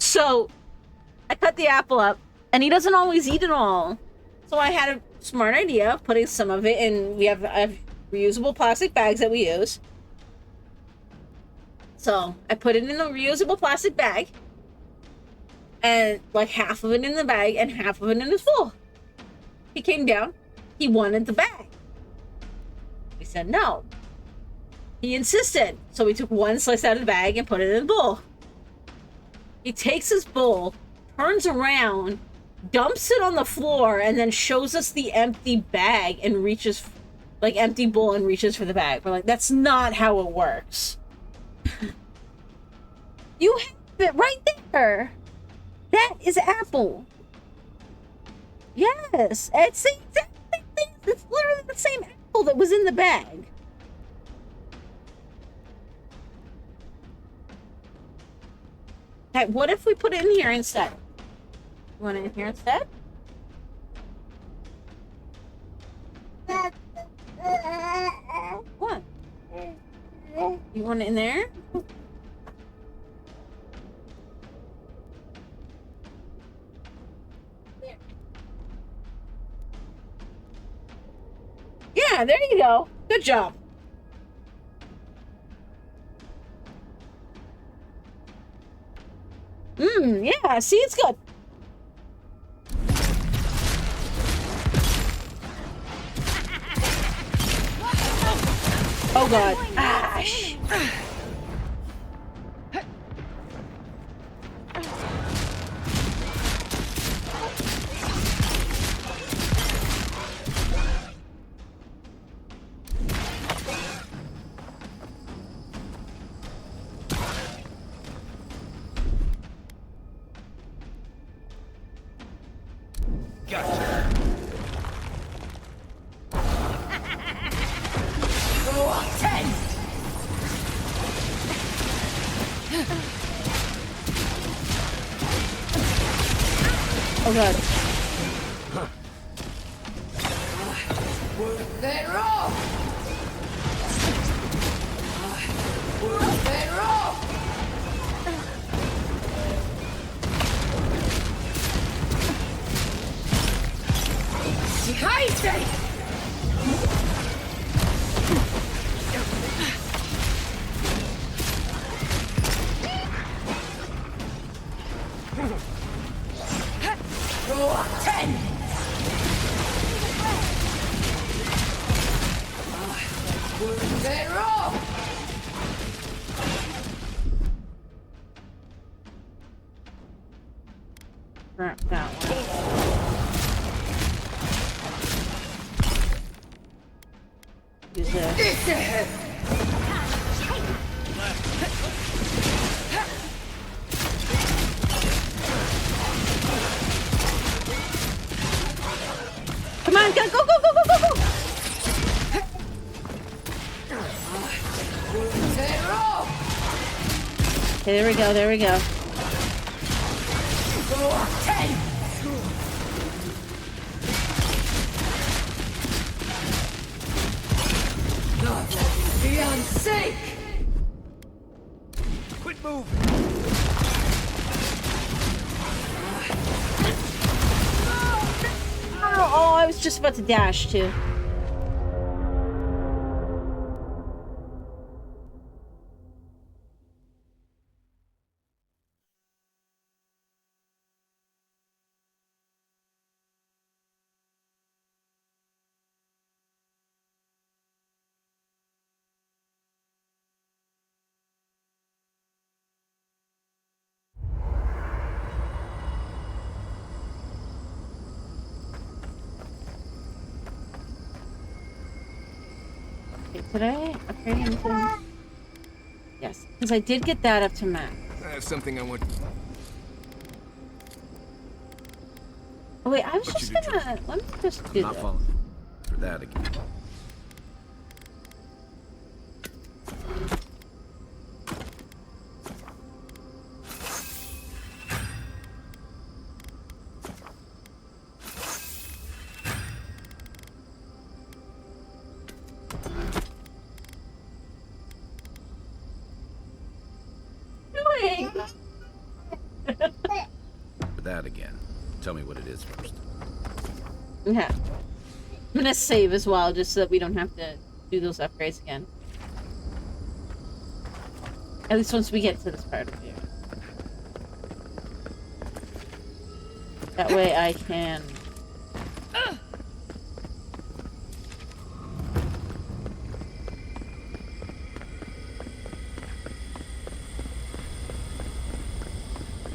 So I cut the apple up, and he doesn't always eat it all. So I had a smart idea of putting some of it in. We have reusable plastic bags that we use. So I put it in a reusable plastic bag, and like half of it in the bag and half of it in his bowl. He came down. He wanted the bag. We said no. He insisted. So we took one slice out of the bag and put it in the bowl. He takes his bowl, turns around, dumps it on the floor, and then shows us the empty bag and reaches, like, empty bowl and reaches for the bag. We're like, that's not how it works. You have it right there. That is apple. Yes, it's the exact same thing. It's literally the same apple that was in the bag. Okay, what if we put it in here instead? You want it in here instead? What? You want it in there? Yeah, there you go. Good job. Yeah, see, it's good. Oh god. Ash. Gotcha. Oh, 10. Oh god. Then roll. Then roll. Oh, 10. Then roll. Crap, that one. Use this. Come on, go, go, go, go, go, go, go! Then roll. Okay, there we go, there we go. Oh, 10. Beyond sake. Quit moving. Oh, I was just about to dash too. Did I upgrade anything? Yes, because I did get that up to max. I have something I want. Oh wait, I was What just you do, gonna... Let me just do Not this. falling for that again. Doing? that again. Tell me what it is first. Yeah. I'm gonna save as well, just so that we don't have to do those upgrades again. At least once we get to this part of here. That way I can...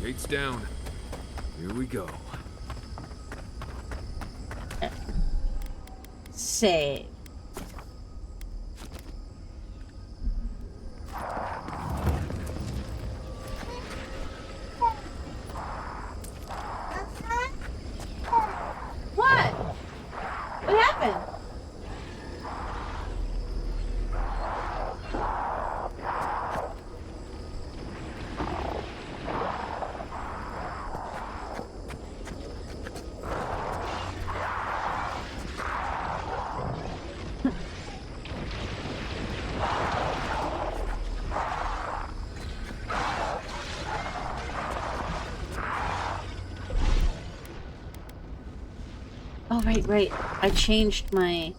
Gates down. Here we go. Save. What? What happened? Oh, right. I changed my...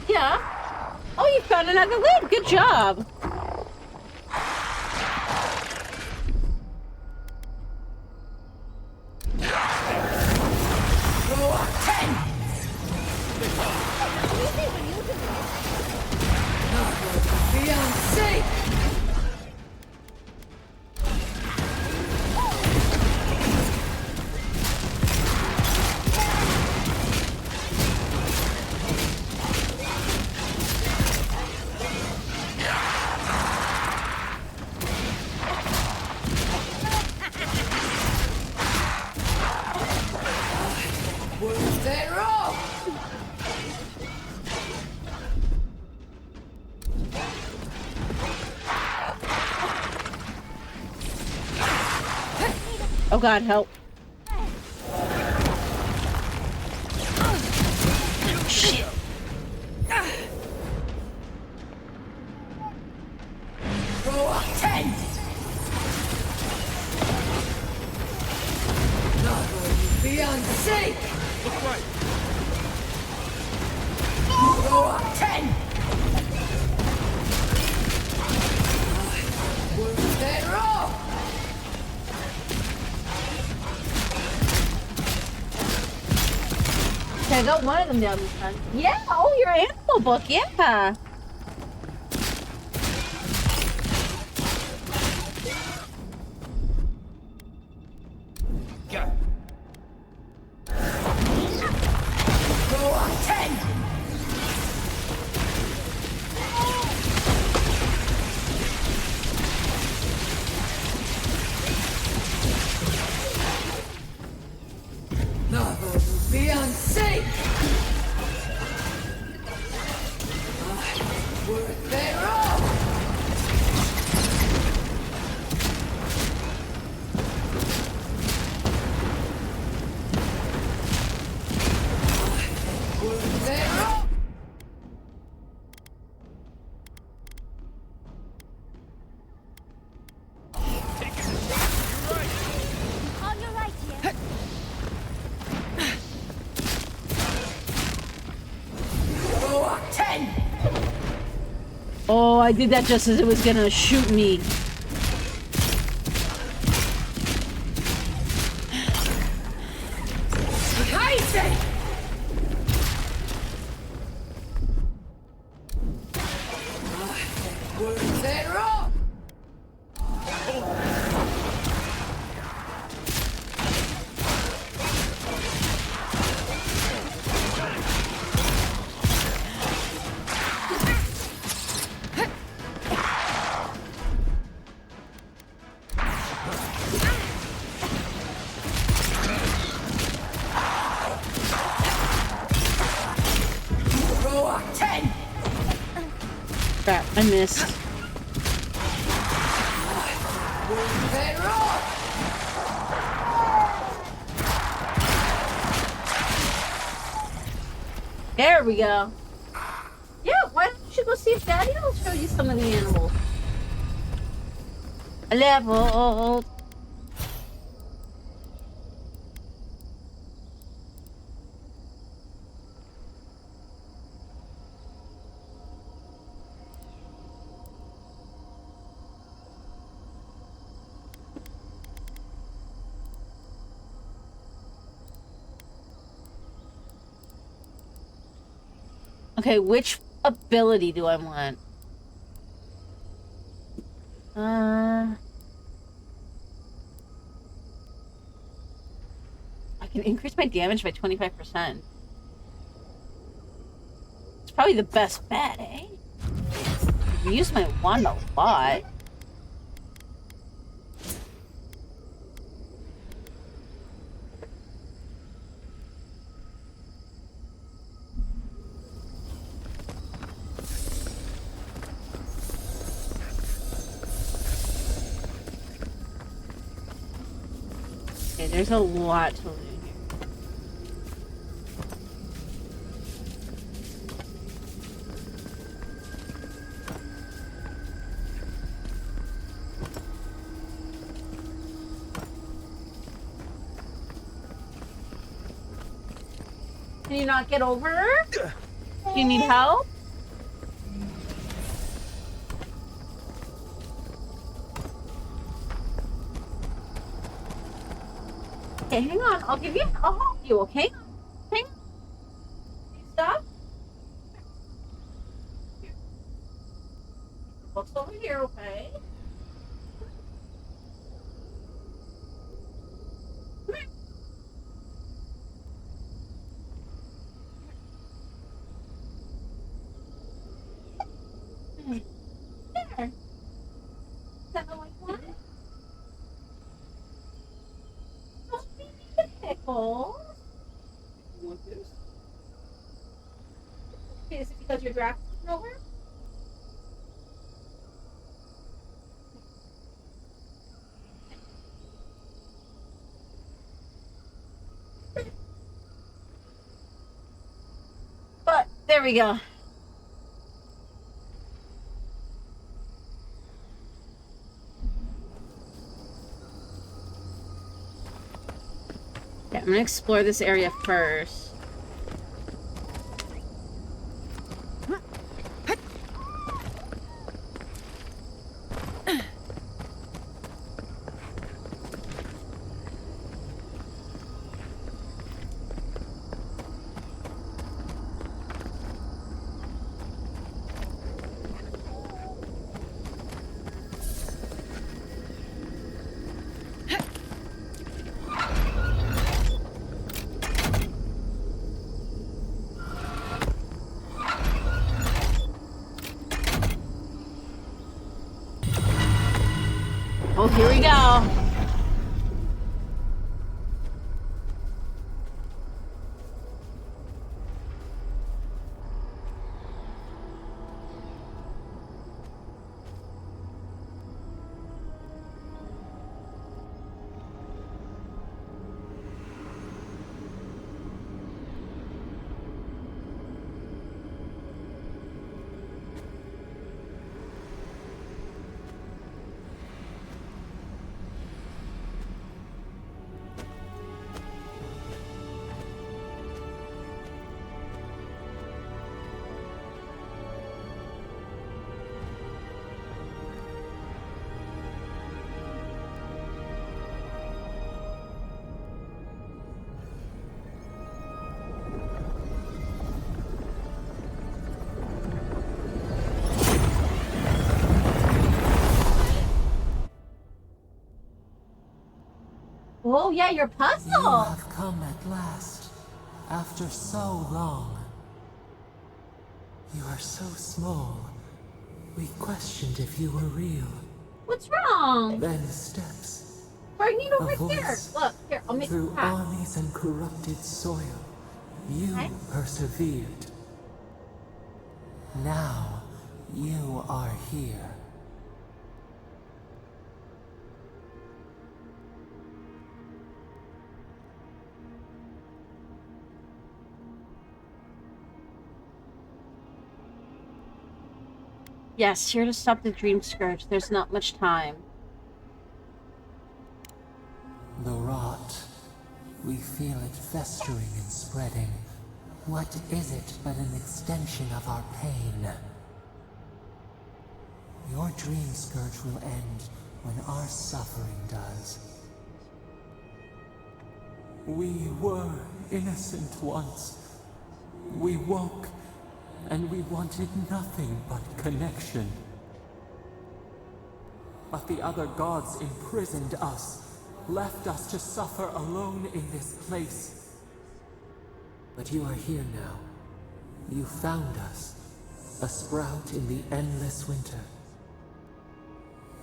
Yeah. Oh, you found another lid. Good job. Beyond safe! Words that wrong! Oh god, help. Shit. Row up 10! Not where you beyond safe! Look right. Row up 10! Words that wrong! Okay, I got one of them down this time. Yeah, oh, your animal book, yeah. Got it. Row up 10! Not where you beyond safe! Words that wrong! Words that wrong! On your right here. Row up 10! Oh, I did that just as it was gonna shoot me. Behind Words that wrong! Row up 10! Crap, I missed. They rock! There we go. Yeah, why don't you go see if Daddy will show you some of the animals? A level. Okay, which ability do I want? I can increase my damage by 25%. It's probably the best bet, eh? I've used my wand a lot. Okay, there's a lot to loot here. Can you not get over? Do you need help? Okay, hang on. I'll help you, okay? Hang on. Can you stop? Here. Books over here, okay? Come here. There. Is that the white one? Don't be pickles. You want this? Okay, is it because your draft is over? But there we go. Okay, I'm gonna explore this area first. Oh, here we go. Oh, yeah, your puzzle. You have come at last, after so long. You are so small. We questioned if you were real. What's wrong? Then steps. Pregnant over A here. voice. Look, here, I'll make you Through pass. armies and corrupted soil, you Okay. persevered. Now, you are here. Yes, here to stop the dream scourge. There's not much time. The rot. We feel it festering and spreading. What is it but an extension of our pain? Your dream scourge will end when our suffering does. We were innocent once. We woke, and we wanted nothing but connection. But the other gods imprisoned us, left us to suffer alone in this place. But you are here now. You found us, a sprout in the endless winter.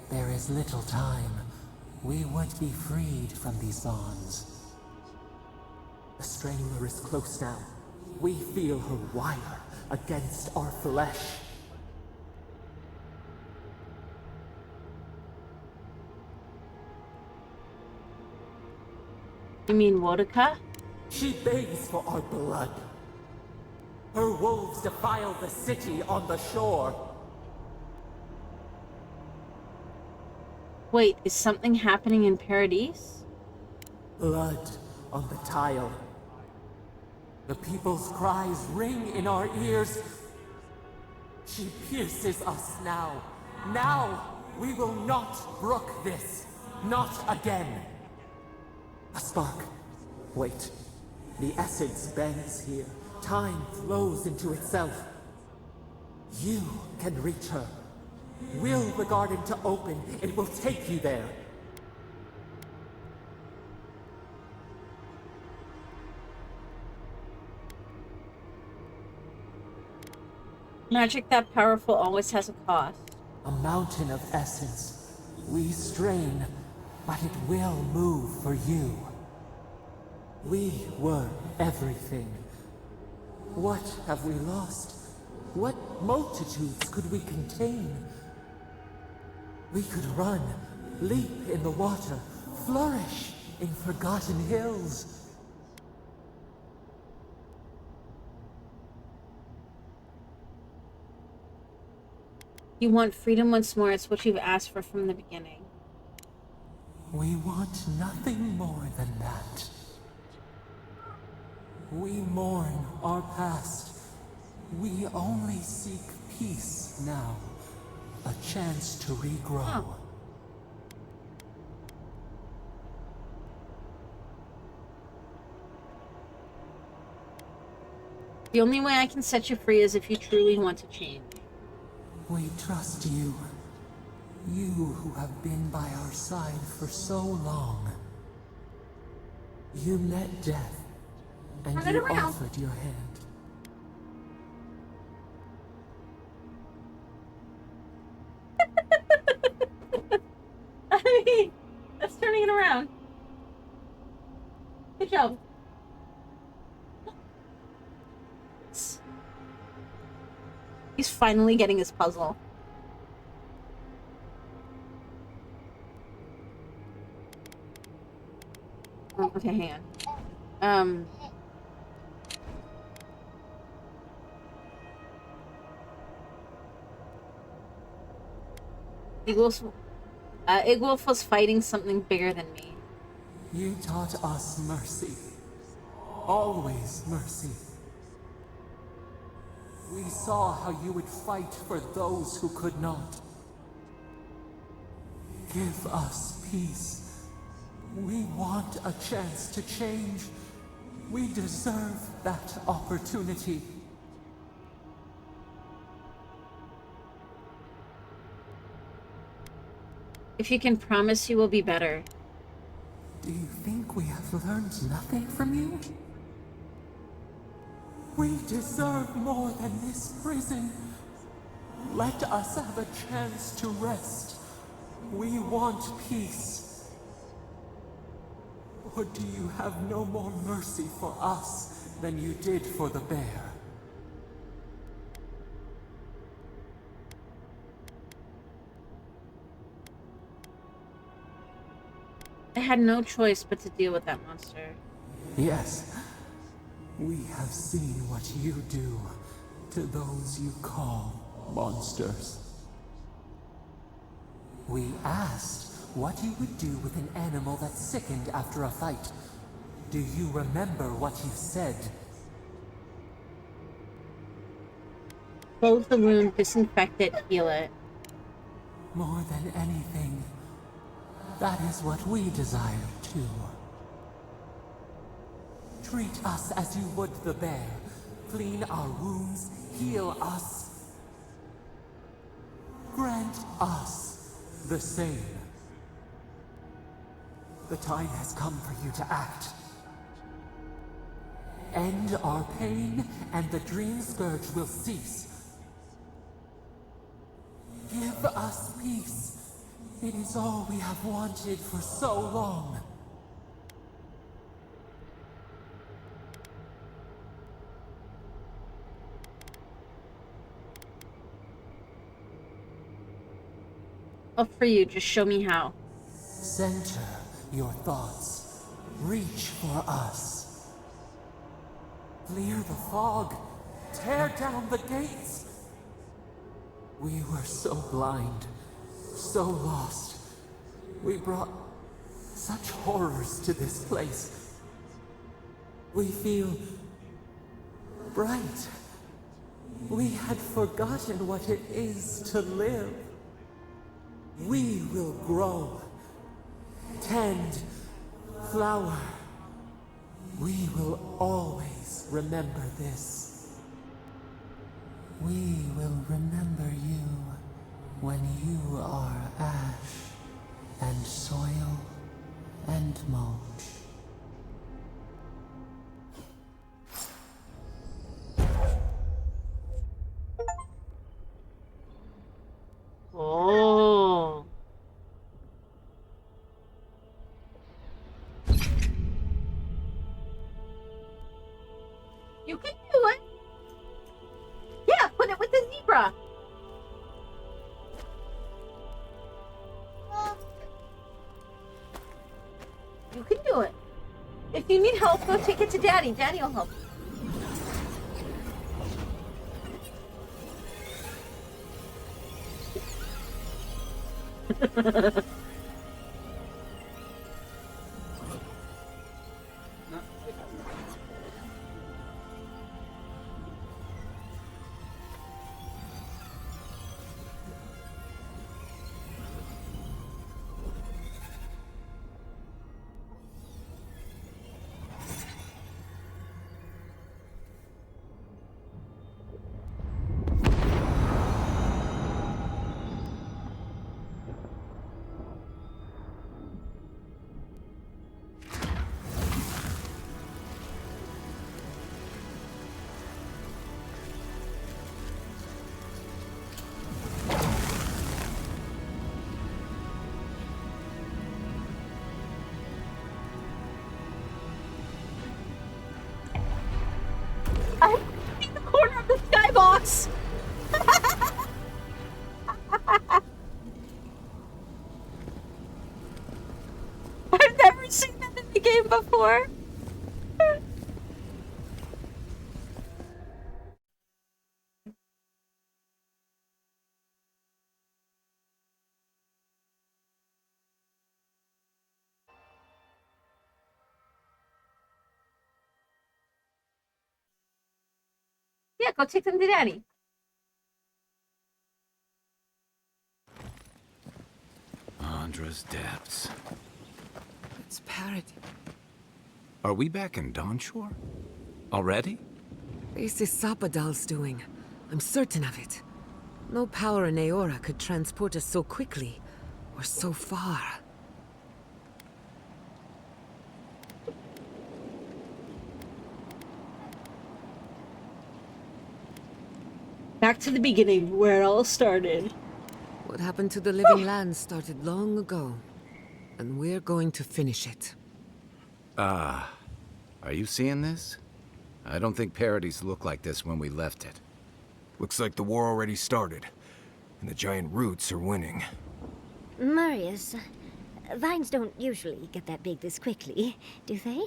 There is little time. We would be freed from these bonds. The Strangler is close now. We feel her wire against our flesh. You mean Wodaka? She begs for our blood. Her wolves defile the city on the shore. Wait, is something happening in Paradise? Blood on the tile. The people's cries ring in our ears. She pierces us now. Now we will not brook this. Not again. A spark. Wait. The essence bends here. Time flows into itself. You can reach her. Will the garden to open, it will take you there. Magic that powerful always has a cost. A mountain of essence. We strain, but it will move for you. We were everything. What have we lost? What multitudes could we contain? We could run, leap in the water, flourish in forgotten hills. You want freedom once more. It's what you've asked for from the beginning. We want nothing more than that. We mourn our past. We only seek peace now. A chance to regrow. Oh. The only way I can set you free is if you truly want to change. We trust you. You who have been by our side for so long. You met death, and Turn it you around. offered your hand. I mean, that's turning it around. Good job. He's finally getting his puzzle. Oh, okay, hang on. Igwolf was fighting something bigger than me. You taught us mercy. Always mercy. We saw how you would fight for those who could not. Give us peace. We want a chance to change. We deserve that opportunity. If you can promise you will be better. Do you think we have learned nothing from you? We deserve more than this prison. Let us have a chance to rest. We want peace. Or do you have no more mercy for us than you did for the bear? I had no choice but to deal with that monster. Yes. We have seen what you do to those you call monsters. We asked what you would do with an animal that sickened after a fight. Do you remember what you said? Close the wound, disinfect it, heal it. More than anything, that is what we desire too. Treat us as you would the bear. Clean our wounds, heal us. Grant us the same. The time has come for you to act. End our pain, and the dream scourge will cease. Give us peace. It is all we have wanted for so long. Up for you, just show me how. Center your thoughts. Reach for us. Clear the fog. Tear down the gates. We were so blind, so lost. We brought such horrors to this place. We feel bright. We had forgotten what it is to live. We will grow, tend, flower. We will always remember this. We will remember you when you are ash and soil and mulch. Oh. You can do it. Yeah, put it with the zebra. You can do it. If you need help, go take it to Daddy. Daddy will help. I'm in the corner of the skybox. I've never seen that in the game before. Yeah, go take them to Daddy. Andra's depths. It's parrot. Are we back in Dawnshore? Already? This is Sapadal's doing. I'm certain of it. No power in Aora could transport us so quickly, or so far. Back to the beginning, where it all started. What happened to the living land started long ago, and we're going to finish it. Are you seeing this? I don't think parodies look like this when we left it. Looks like the war already started, and the giant roots are winning. Marius, vines don't usually get that big this quickly, do they?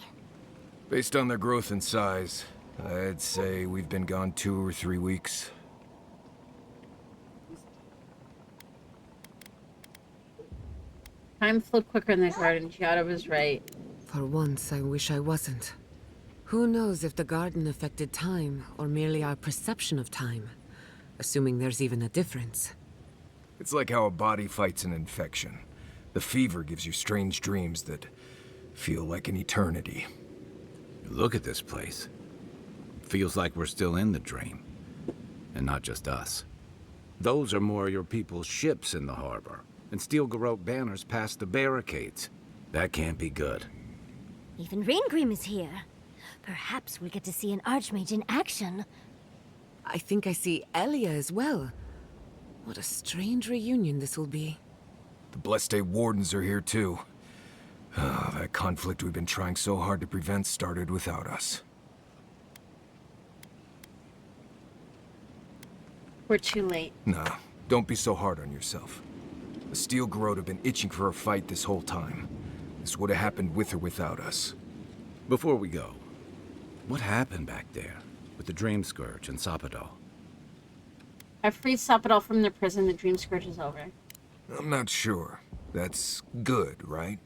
Based on their growth and size, I'd say we've been gone 2 or 3 weeks. Time flowed quicker in the garden. Giada was right. For once, I wish I wasn't. Who knows if the garden affected time, or merely our perception of time? Assuming there's even a difference. It's like how a body fights an infection. The fever gives you strange dreams that feel like an eternity. Look at this place. Feels like we're still in the dream. And not just us. Those are more your people's ships in the harbor. And steel Garrote banners past the barricades. That can't be good. Even Reingrim is here. Perhaps we'll get to see an Archmage in action. I think I see Elia as well. What a strange reunion this will be. The Blessed Wardens are here too. That conflict we've been trying so hard to prevent started without us. We're too late. Nah, don't be so hard on yourself. The Steel Garrote have been itching for a fight this whole time. This would have happened with or without us. Before we go, what happened back there with the Dream Scourge and Sapadal? I freed Sapadal from the prison. The Dream Scourge is over. I'm not sure. That's good, right?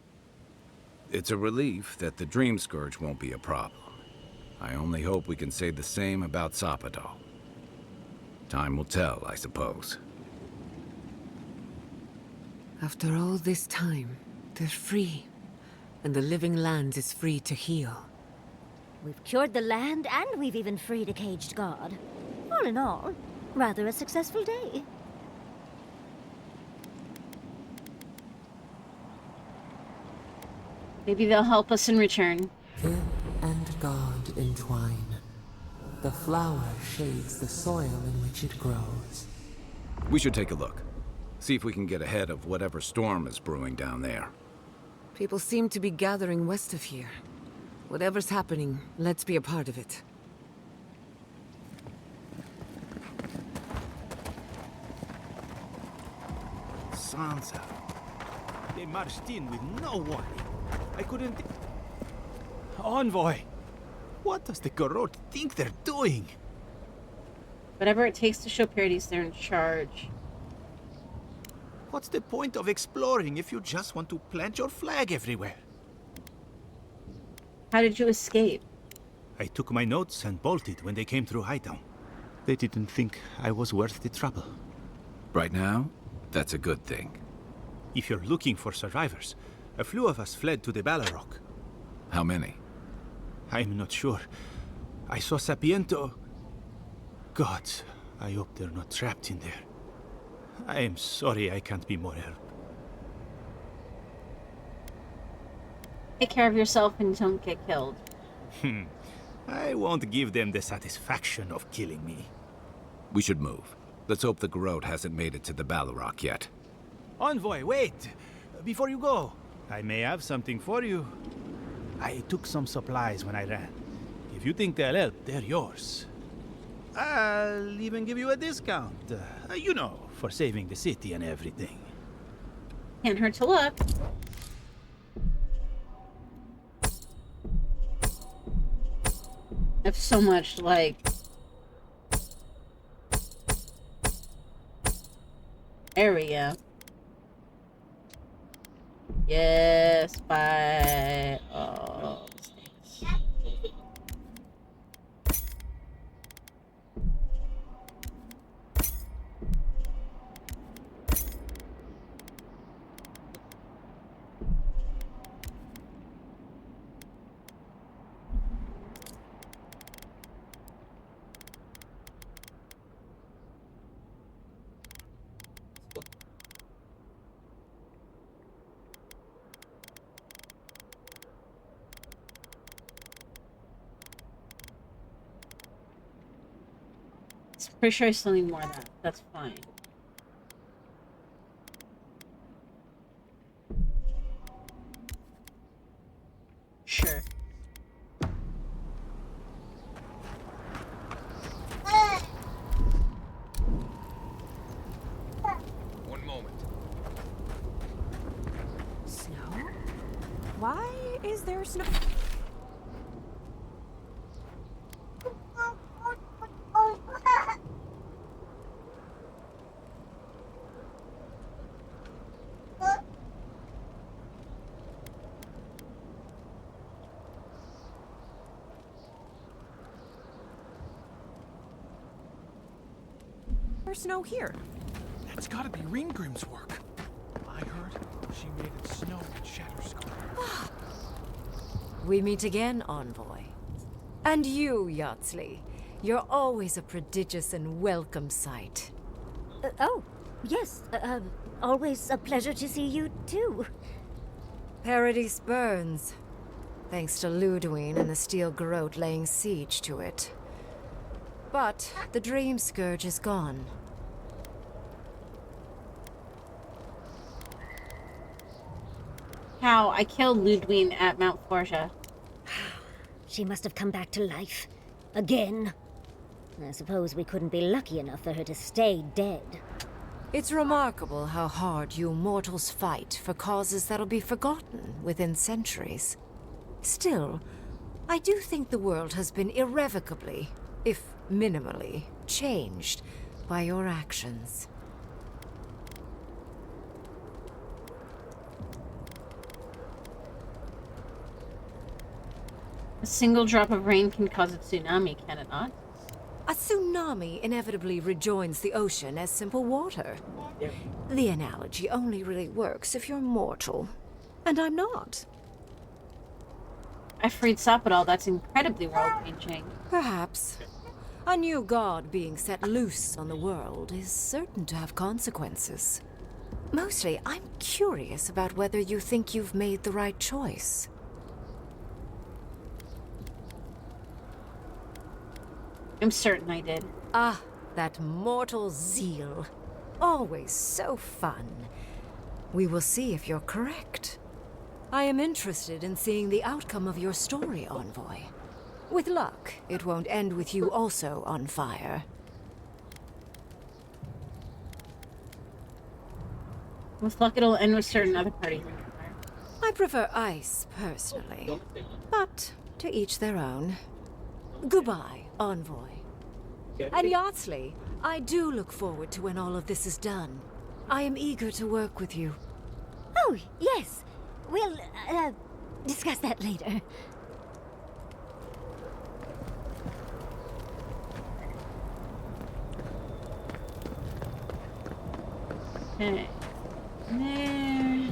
It's a relief that the Dream Scourge won't be a problem. I only hope we can say the same about Sapadal. Time will tell, I suppose. After all this time, they're free. And the living land is free to heal. We've cured the land, and we've even freed a caged god. All in all, rather a successful day. Maybe they'll help us in return. Kid and God entwine. The flower shades the soil in which it grows. We should take a look. See if we can get ahead of whatever storm is brewing down there. People seem to be gathering west of here. Whatever's happening, let's be a part of it. Sansa. They marched in with no warning. I couldn't... Envoy! What does the Garrote think they're doing? Whatever it takes to show Paradis they're in charge. What's the point of exploring if you just want to plant your flag everywhere? How did you escape? I took my notes and bolted when they came through Hightown. They didn't think I was worth the trouble. Right now, that's a good thing. If you're looking for survivors, a few of us fled to the Balrog. How many? I'm not sure. I saw Sapiento. Gods, I hope they're not trapped in there. I am sorry I can't be more help. Take care of yourself and don't get killed. I won't give them the satisfaction of killing me. We should move. Let's hope the Garrote hasn't made it to the Balrog yet. Envoy, wait! Before you go, I may have something for you. I took some supplies when I ran. If you think they'll help, they're yours. I'll even give you a discount. You know, for saving the city and everything. Can't hurt to look. I have so much, like... There we go. Yes, bye. Oh, mistakes. Pretty sure I still need more of that. That's fine. Sure. One moment. Snow? Why is there snow? There's snow here. That's gotta be Ringgrim's work. I heard she made it snow in Shatterskull. We meet again, Envoy. And you, Yardsley. You're always a prodigious and welcome sight. Oh, yes. Always a pleasure to see you, too. Paradise burns. Thanks to Ludwine and the Steel Garrote laying siege to it. But the Dream Scourge is gone. How? I killed Ludwine at Mount Forja. She must have come back to life. Again. I suppose we couldn't be lucky enough for her to stay dead. It's remarkable how hard you mortals fight for causes that'll be forgotten within centuries. Still, I do think the world has been irrevocably, if minimally, changed by your actions. A single drop of rain can cause a tsunami, can it not? A tsunami inevitably rejoins the ocean as simple water. The analogy only really works if you're mortal. And I'm not. I freed Sapodal. That's incredibly world-changing. Perhaps. A new god being set loose on the world is certain to have consequences. Mostly, I'm curious about whether you think you've made the right choice. I'm certain I did. Ah, that mortal zeal. Always so fun. We will see if you're correct. I am interested in seeing the outcome of your story, Envoy. With luck, it won't end with you also on fire. With luck, it'll end with certain other parties. I prefer ice, personally. But to each their own. Goodbye, Envoy. And Yardsley, I do look forward to when all of this is done. I am eager to work with you. Oh, yes. We'll, discuss that later. Okay. There.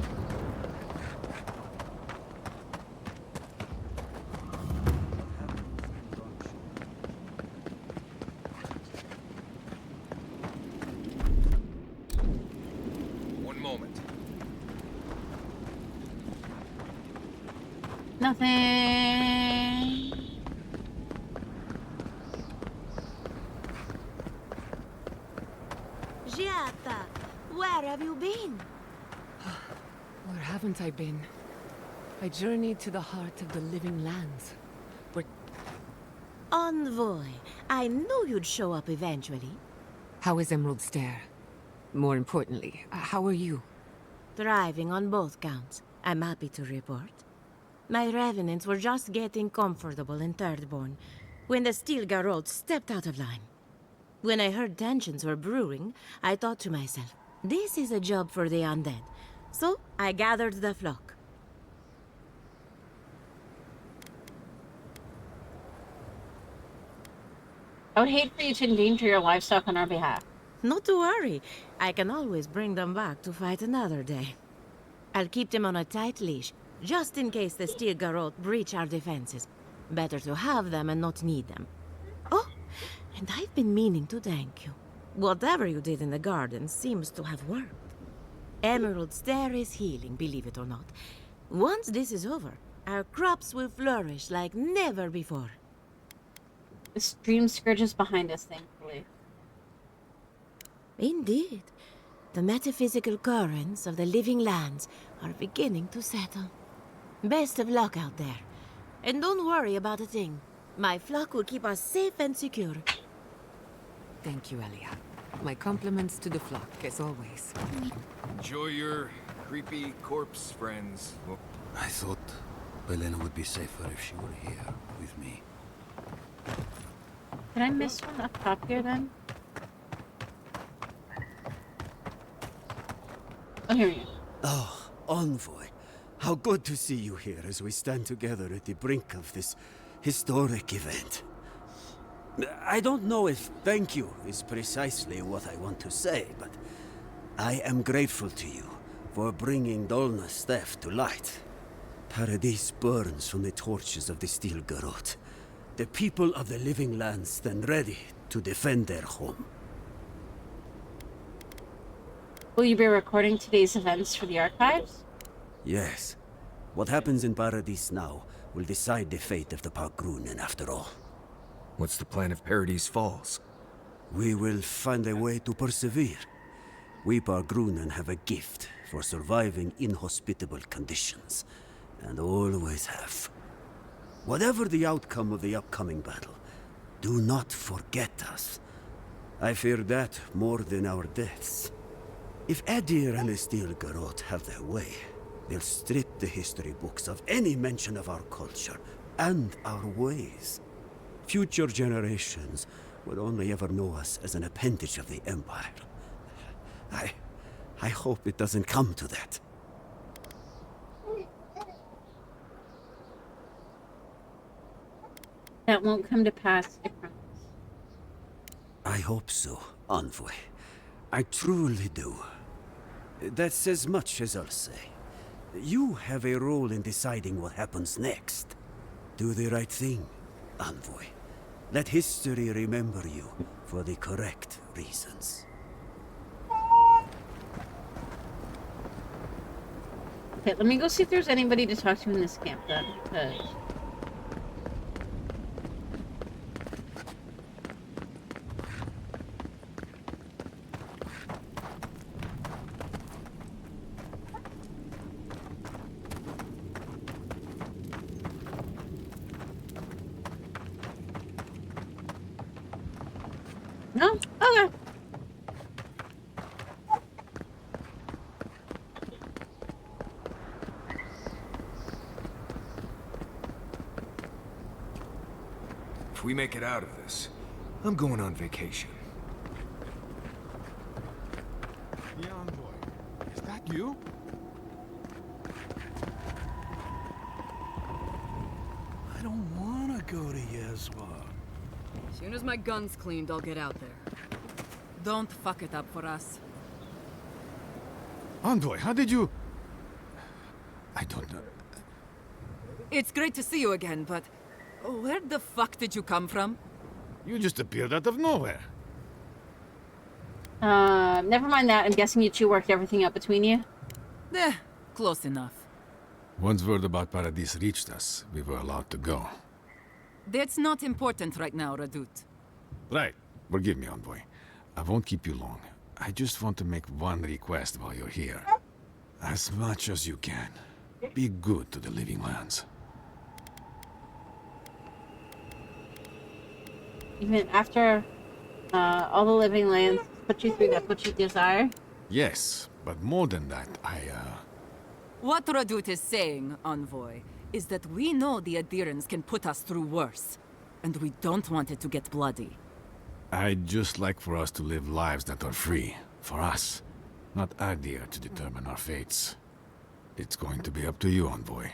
One moment. Nothing. Giata, where have you been? Where haven't I been? I journeyed to the heart of the living lands. Where... Envoy, I knew you'd show up eventually. How is Emerald Stair? More importantly, how are you? Thriving on both counts, I'm happy to report. My revenants were just getting comfortable in Thirdborn when the Steel Garrote stepped out of line. When I heard tensions were brewing, I thought to myself, this is a job for the undead. So I gathered the flock. I would hate for you to endanger your livestock on our behalf. Not to worry. I can always bring them back to fight another day. I'll keep them on a tight leash, just in case the Steel Garrote breach our defenses. Better to have them and not need them. Oh, and I've been meaning to thank you. Whatever you did in the garden seems to have worked. Emerald Stair is healing, believe it or not. Once this is over, our crops will flourish like never before. The stream scourge is behind us, thankfully. Indeed. The metaphysical currents of the living lands are beginning to settle. Best of luck out there. And don't worry about a thing. My flock will keep us safe and secure. Thank you, Elia. My compliments to the flock, as always. Enjoy your creepy corpse friends. Well, I thought Belena would be safer if she were here with me. Did I miss one up top here then? Oh, here we go. Oh, Envoy. How good to see you here as we stand together at the brink of this historic event. I don't know if thank you is precisely what I want to say, but I am grateful to you for bringing Dolna's theft to light. Paradise burns from the torches of the Steel Garrote. The people of the Living Lands stand ready to defend their home. Will you be recording today's events for the archives? Yes. What happens in Paradise now will decide the fate of the Parkrunen after all. What's the plan if Paradise falls? We will find a way to persevere. We Parkrunen have a gift for surviving inhospitable conditions, and always have. Whatever the outcome of the upcoming battle, do not forget us. I fear that more than our deaths. If Adir and the Steel Garrote have their way, they'll strip the history books of any mention of our culture and our ways. Future generations will only ever know us as an appendage of the Empire. I hope it doesn't come to that. That won't come to pass, I promise. I hope so, Envoy. I truly do. That's as much as I'll say. You have a role in deciding what happens next. Do the right thing, Envoy. Let history remember you for the correct reasons. Okay, let me go see if there's anybody to talk to in this camp then, because... No? Okay. If we make it out of this, I'm going on vacation. The envoy. Is that you? I don't want to go to Yezwa. Soon as my gun's cleaned, I'll get out there. Don't fuck it up for us. Envoy, how did you... I don't know. It's great to see you again, but... where the fuck did you come from? You just appeared out of nowhere. Never mind that. I'm guessing you two worked everything out between you. Close enough. Once word about Paradise reached us, we were allowed to go. That's not important right now, Radut. Right. Forgive me, Envoy. I won't keep you long. I just want to make one request while you're here. As much as you can, be good to the Living Lands. Even after all the Living Lands put you through, that's what you desire? Yes, but more than that, What Radut is saying, Envoy, is that we know the adherents can put us through worse. And we don't want it to get bloody. I'd just like for us to live lives that are free. For us. Not Adir to determine our fates. It's going to be up to you, Envoy.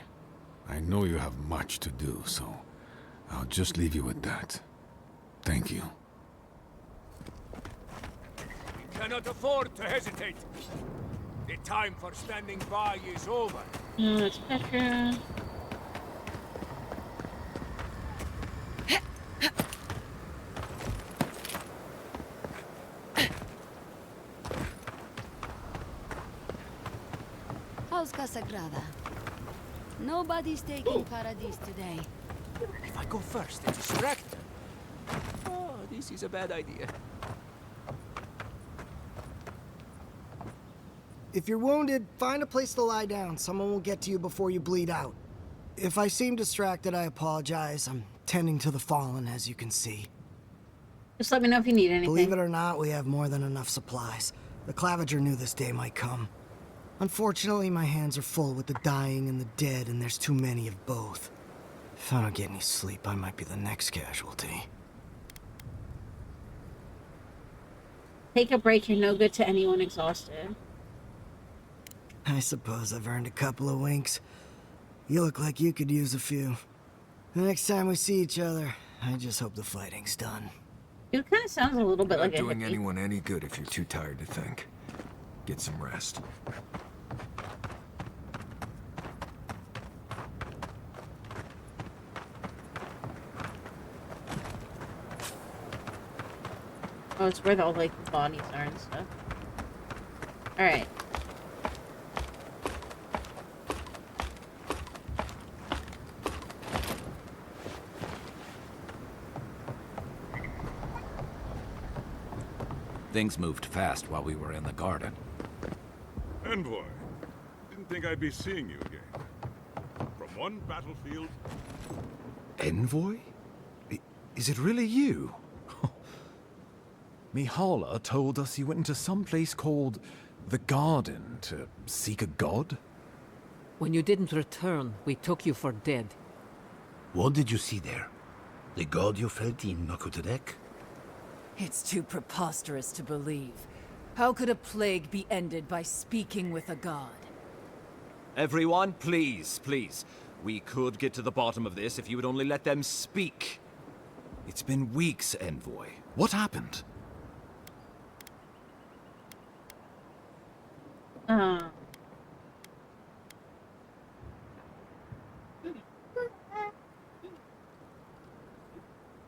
I know you have much to do, so I'll just leave you with that. Thank you. We cannot afford to hesitate. The time for standing by is over. It's Petra. How's Casagrada? Nobody's taking Paradise today. If I go first and distract them... Oh, this is a bad idea. If you're wounded, find a place to lie down. Someone will get to you before you bleed out. If I seem distracted, I apologize. I'm tending to the fallen, as you can see. Just let me know if you need anything. Believe it or not, we have more than enough supplies. The Clavager knew this day might come. Unfortunately, my hands are full with the dying and the dead, and there's too many of both. If I don't get any sleep, I might be the next casualty. Take a break. You're no good to anyone exhausted. I suppose I've earned a couple of winks. You look like you could use a few. The next time we see each other, I just hope the fighting's done. It kind of sounds a little bit Not like a doing hippie. anyone any good if you're too tired to think. Get some rest. Oh, it's where all like the bodies are and stuff. Alright. Things moved fast while we were in the garden. Envoy, didn't think I'd be seeing you again. From one battlefield... Envoy? Is it really you? Mihala told us you went into some place called the Garden to seek a god? When you didn't return, we took you for dead. What did you see there? The god you felt in Nakutadek? It's too preposterous to believe. How could a plague be ended by speaking with a god? Everyone, please, please. We could get to the bottom of this if you would only let them speak. It's been weeks, Envoy. What happened? I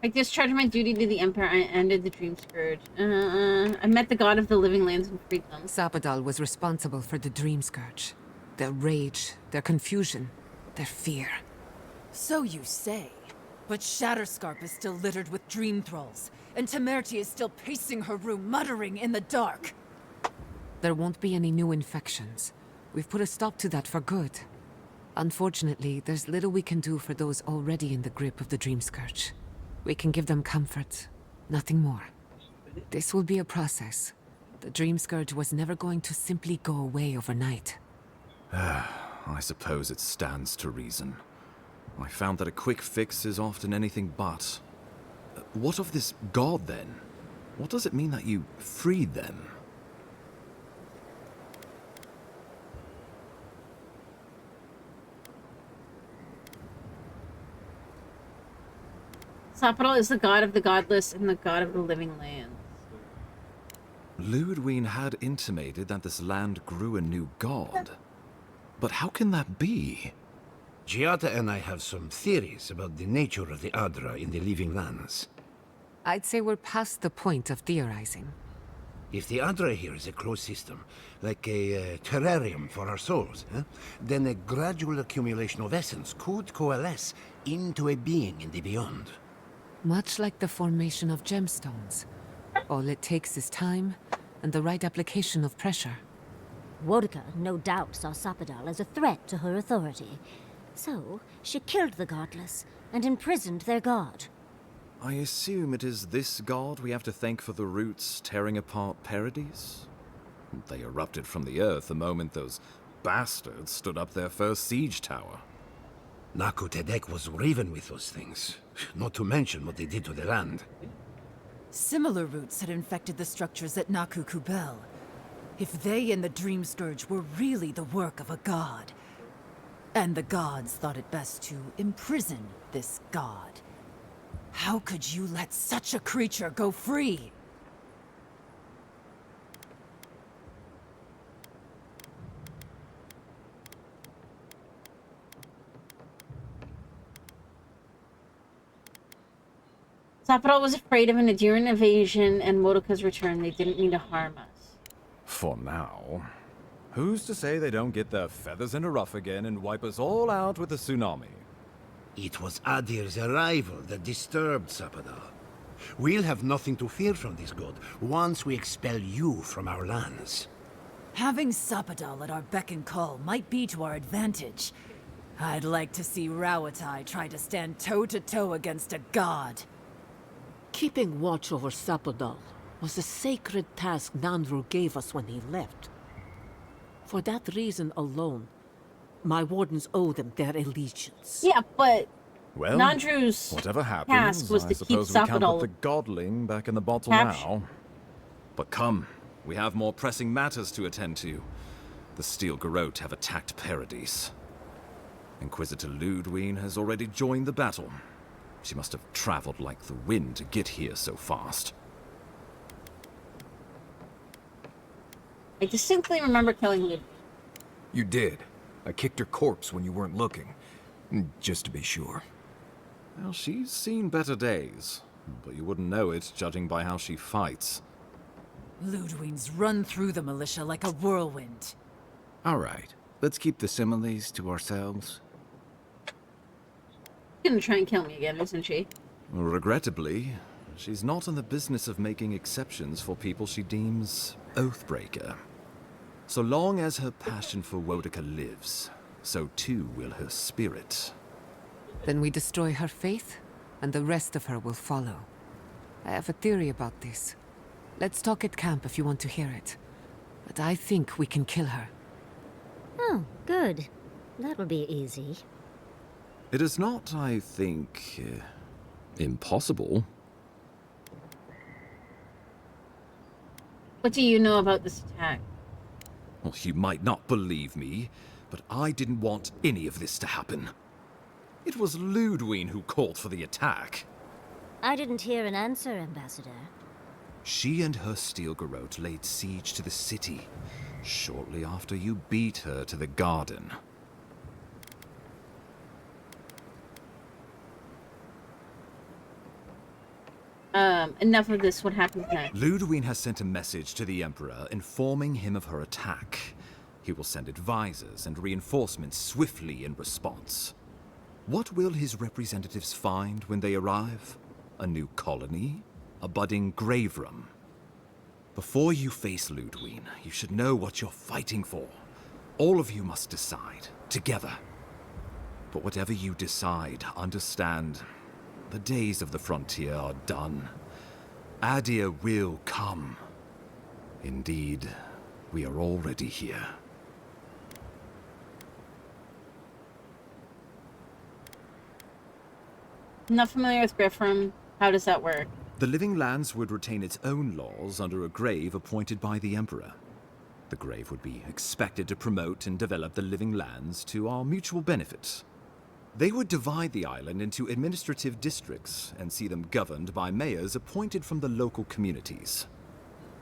discharged my duty to the Empire and ended the Dream Scourge. I met the god of the living lands and freed them. Sapadal was responsible for the Dream Scourge. Their rage, their confusion, their fear. So you say. But Shatterscarp is still littered with dream thralls, and Temerti is still pacing her room, muttering in the dark. There won't be any new infections. We've put a stop to that for good. Unfortunately, there's little we can do for those already in the grip of the Dream Scourge. We can give them comfort, nothing more. This will be a process. The Dream Scourge was never going to simply go away overnight. I suppose it stands to reason. I found that a quick fix is often anything but. What of this god, then? What does it mean that you freed them? Sapadal is the god of the godless and the god of the living lands. Ludwig had intimated that this land grew a new god. But how can that be? Giada and I have some theories about the nature of the Adra in the living lands. I'd say we're past the point of theorizing. If the Adra here is a closed system, like a terrarium for our souls, then a gradual accumulation of essence could coalesce into a being in the beyond. Much like the formation of gemstones. All it takes is time and the right application of pressure. Wodka no doubt saw Sapadal as a threat to her authority. So, she killed the godless and imprisoned their god. I assume it is this god we have to thank for the roots tearing apart Paradise? They erupted from the earth the moment those bastards stood up their first siege tower. Nakutadek was riven with those things, not to mention what they did to the land. Similar roots had infected the structures at Naku Kubel. If they and the Dream Scourge were really the work of a god, and the gods thought it best to imprison this god, how could you let such a creature go free? Sapadal was afraid of an Adiran invasion and Modoka's return. They didn't mean to harm us. For now. Who's to say they don't get their feathers in a ruff again and wipe us all out with a tsunami? It was Adir's arrival that disturbed Sapadal. We'll have nothing to fear from this god once we expel you from our lands. Having Sapadal at our beck and call might be to our advantage. I'd like to see Rawatai try to stand toe-to-toe against a god. Keeping watch over Sapadal was a sacred task Nandru gave us when he left. For that reason alone, my wardens owe them their allegiance. Yeah, but well, Nandru's whatever happens, task was I to keep suppose we can't Sapadal put the godling back in the bottle captured. now. But come, we have more pressing matters to attend to. The Steel Garrote have attacked Paradise. Inquisitor Ludwig has already joined the battle. She must have traveled like the wind to get here so fast. I distinctly remember killing Luke. You did. I kicked her corpse when you weren't looking. Just to be sure. Well, she's seen better days, but you wouldn't know it judging by how she fights. Ludwig's run through the militia like a whirlwind. All right, let's keep the similes to ourselves. She's gonna try and kill me again, isn't she? Regrettably, she's not in the business of making exceptions for people she deems Oathbreaker. So long as her passion for Wodica lives, so too will her spirit. Then we destroy her faith, and the rest of her will follow. I have a theory about this. Let's talk at camp if you want to hear it. But I think we can kill her. Oh, good. That'll be easy. It is not, I think, impossible. What do you know about this attack? Well, you might not believe me, but I didn't want any of this to happen. It was Ludwig who called for the attack. I didn't hear an answer, Ambassador. She and her steel garrote laid siege to the city, shortly after you beat her to the garden. Enough of this. What happens next? Ludwig has sent a message to the Emperor informing him of her attack. He will send advisors and reinforcements swiftly in response. What will his representatives find when they arrive? A new colony? A budding grave room? Before you face Ludwig, you should know what you're fighting for. All of you must decide, together. But whatever you decide, understand, the days of the frontier are done. Adir will come. Indeed, we are already here. I'm not familiar with Griffram. How does that work? The Living Lands would retain its own laws under a grave appointed by the Emperor. The grave would be expected to promote and develop the Living Lands to our mutual benefit. They would divide the island into administrative districts and see them governed by mayors appointed from the local communities.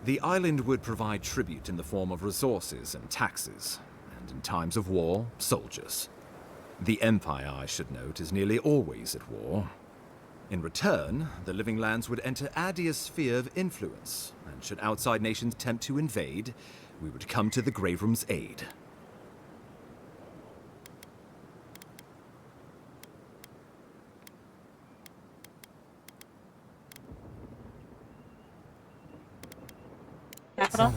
The island would provide tribute in the form of resources and taxes, and in times of war, soldiers. The Empire, I should note, is nearly always at war. In return, the Living Lands would enter Adir's sphere of influence, and should outside nations attempt to invade, we would come to the Grave Room's aid. Capital?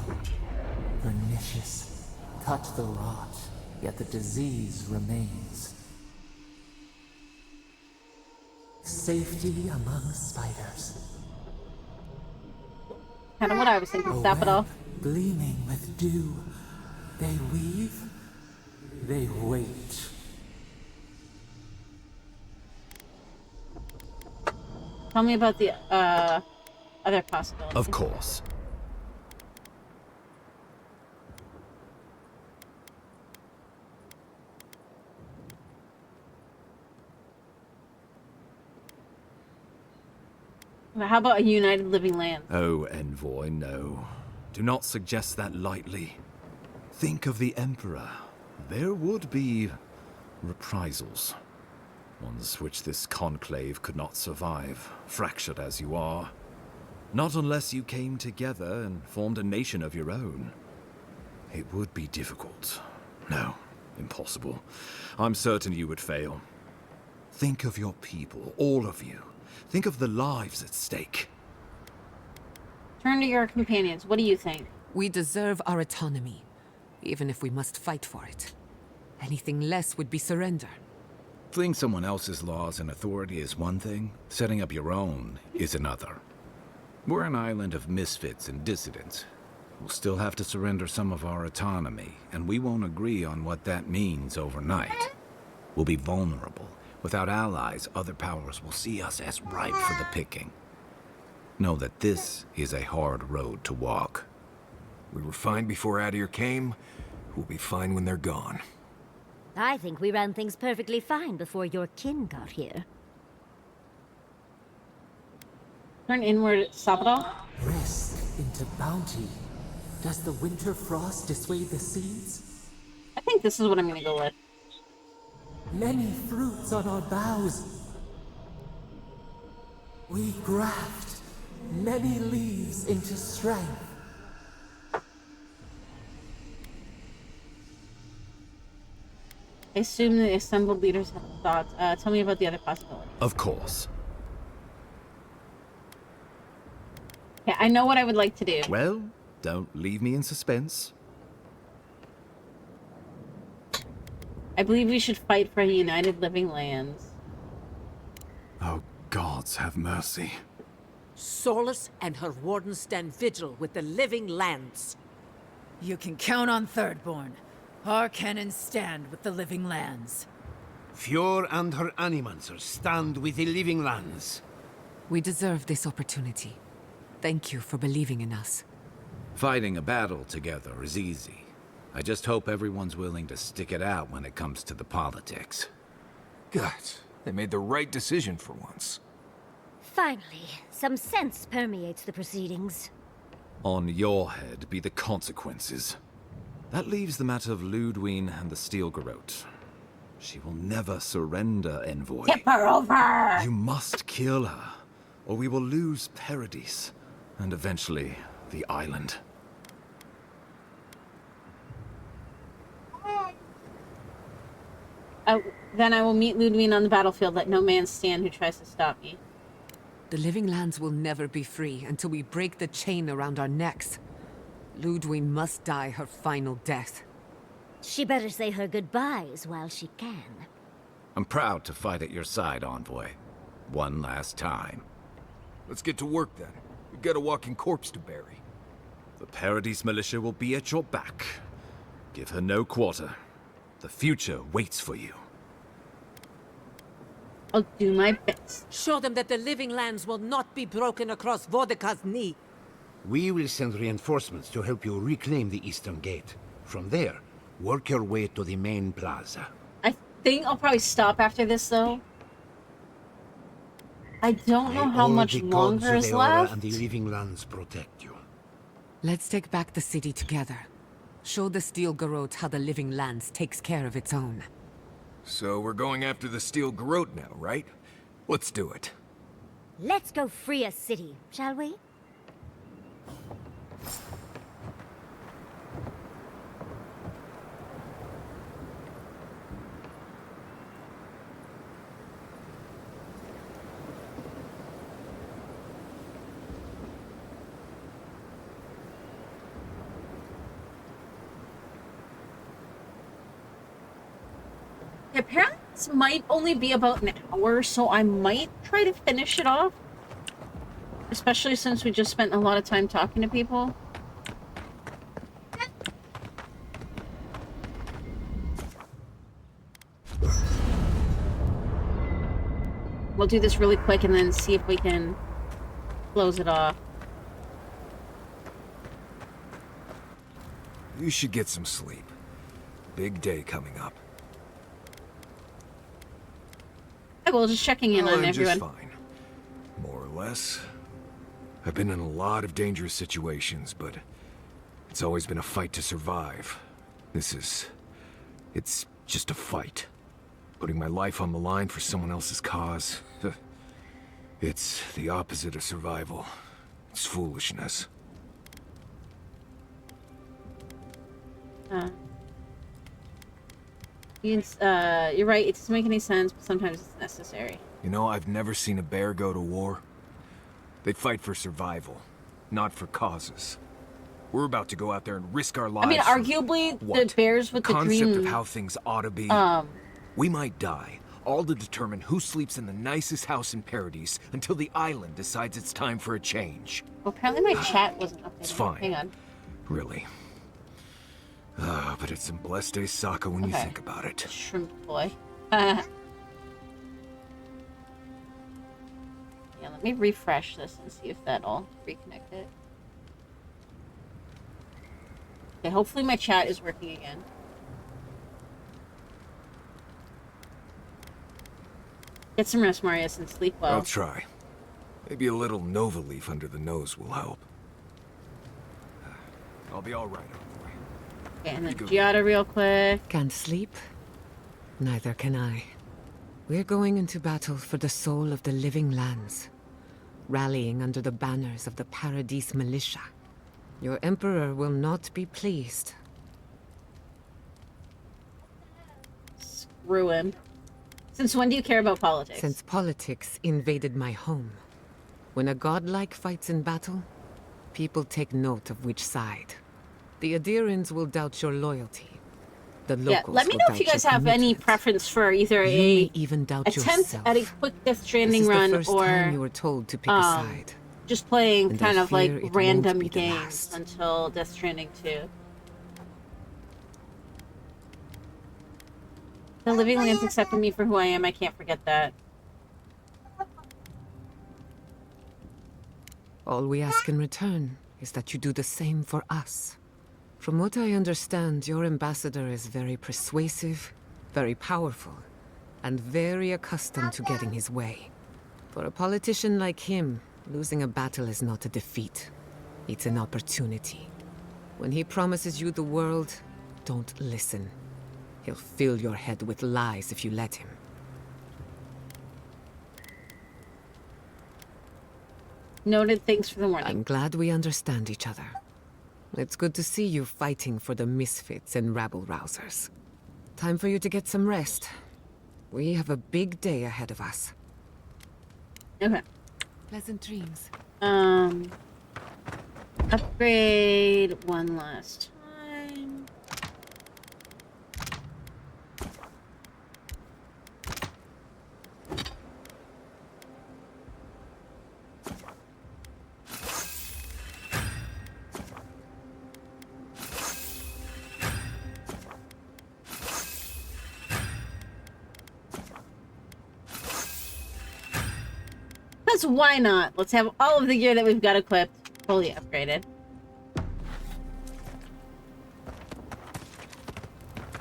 Pernicious. Touch the rot, yet the disease remains. Safety among spiders. Kind of what I was thinking. A Capital. web gleaming with dew. They weave, they wait. Tell me about the other possibilities. Of course. How about a united living land? Oh, Envoy, no. Do not suggest that lightly. Think of the Emperor. There would be reprisals. Ones which this conclave could not survive, fractured as you are. Not unless you came together and formed a nation of your own. It would be difficult. No, impossible. I'm certain you would fail. Think of your people, all of you. Think of the lives at stake. Turn to your companions. What do you think? We deserve our autonomy, even if we must fight for it. Anything less would be surrender. Fleeing someone else's laws and authority is one thing, setting up your own is another. We're an island of misfits and dissidents. We'll still have to surrender some of our autonomy, and we won't agree on what that means overnight. We'll be vulnerable. Without allies, other powers will see us as ripe for the picking. Know that this is a hard road to walk. We were fine before Adir came. We'll be fine when they're gone. I think we ran things perfectly fine before your kin got here. Turn inward at Sabado. Risk into bounty. Does the winter frost dissuade the seeds? I think this is what I'm gonna go with. Many fruits on our boughs. We graft many leaves into strength. I assume the assembled leaders have thoughts. Tell me about the other possibilities. Of course. Yeah, I know what I would like to do. Well, don't leave me in suspense. I believe we should fight for a united living lands. Oh, gods have mercy. Solus and her wardens stand vigil with the living lands. You can count on Thirdborn. Our cannons stand with the living lands. Fjord and her animancers stand with the living lands. We deserve this opportunity. Thank you for believing in us. Fighting a battle together is easy. I just hope everyone's willing to stick it out when it comes to the politics. Gods, they made the right decision for once. Finally, some sense permeates the proceedings. On your head be the consequences. That leaves the matter of Ludwine and the Steel Garrote. She will never surrender, Envoy. Tip her over! You must kill her, or we will lose Paradise, and eventually the island. Then I will meet Ludwine on the battlefield. Let no man stand who tries to stop me. The living lands will never be free until we break the chain around our necks. Ludwine must die her final death. She better say her goodbyes while she can. I'm proud to fight at your side, Envoy. One last time. Let's get to work then. We've got a walking corpse to bury. The Paradise militia will be at your back. Give her no quarter. The future waits for you. I'll do my best. Show them that the living lands will not be broken across Vodka's knee. We will send reinforcements to help you reclaim the Eastern Gate. From there, work your way to the main plaza. I think I'll probably stop after this, though. I don't know how much longer is left. And the living lands protect you. Let's take back the city together. Show the Steel Garrote how the living lands takes care of its own. So we're going after the Steel Garrote now, right? Let's do it. Let's go free a city, shall we? Apparently this might only be about an hour, so I might try to finish it off. Especially since we just spent a lot of time talking to people. We'll do this really quick and then see if we can close it off. You should get some sleep. Big day coming up. I will, just checking in on I'm everyone. just fine. More or less. I've been in a lot of dangerous situations, but it's always been a fight to survive. It's just a fight. Putting my life on the line for someone else's cause. It's the opposite of survival. It's foolishness. You're right, it doesn't make any sense, but sometimes it's necessary. You know, I've never seen a bear go to war. They fight for survival, not for causes. We're about to go out there and risk our lives. I mean, arguably, the bears with the concept dream... of how things ought to be. We might die, all to determine who sleeps in the nicest house in Paradise until the island decides it's time for a change. Well, apparently my chat wasn't updated. It's fine. Hang on. Really. But it's some blessed day Sokka when you think about it. Shrimp boy. Yeah, let me refresh this and see if that'll reconnect it. Okay, hopefully my chat is working again. Get some rest, Marius, and sleep well. I'll try. Maybe a little Nova Leaf under the nose will help. I'll be all right, Envoy. Okay, and then Giada real quick. Can't sleep? Neither can I. We're going into battle for the soul of the living lands, rallying under the banners of the Paradise Militia. Your Emperor will not be pleased. Screw him. Since when do you care about politics? Since politics invaded my home. When a godlike fights in battle, people take note of which side. The Adirans will doubt your loyalty. The locals let me will know if you doubt guys your have any preference for either You may even doubt attempt yourself. at a quick Death Stranding This is the run first or time you were told to pick a side. just playing And I kind of like fear it random won't be the games last. until Death Stranding 2. The Living Lands accepted me for who I am. I can't forget that. All we ask in return is that you do the same for us. From what I understand, your ambassador is very persuasive, very powerful, and very accustomed to getting his way. For a politician like him, losing a battle is not a defeat. It's an opportunity. When he promises you the world, don't listen. He'll fill your head with lies if you let him. Noted. Thanks for the warning. I'm glad we understand each other. It's good to see you fighting for the misfits and rabble-rousers. Time for you to get some rest. We have a big day ahead of us. Okay. Pleasant dreams. Upgrade one last time. Because why not? Let's have all of the gear that we've got equipped fully upgraded.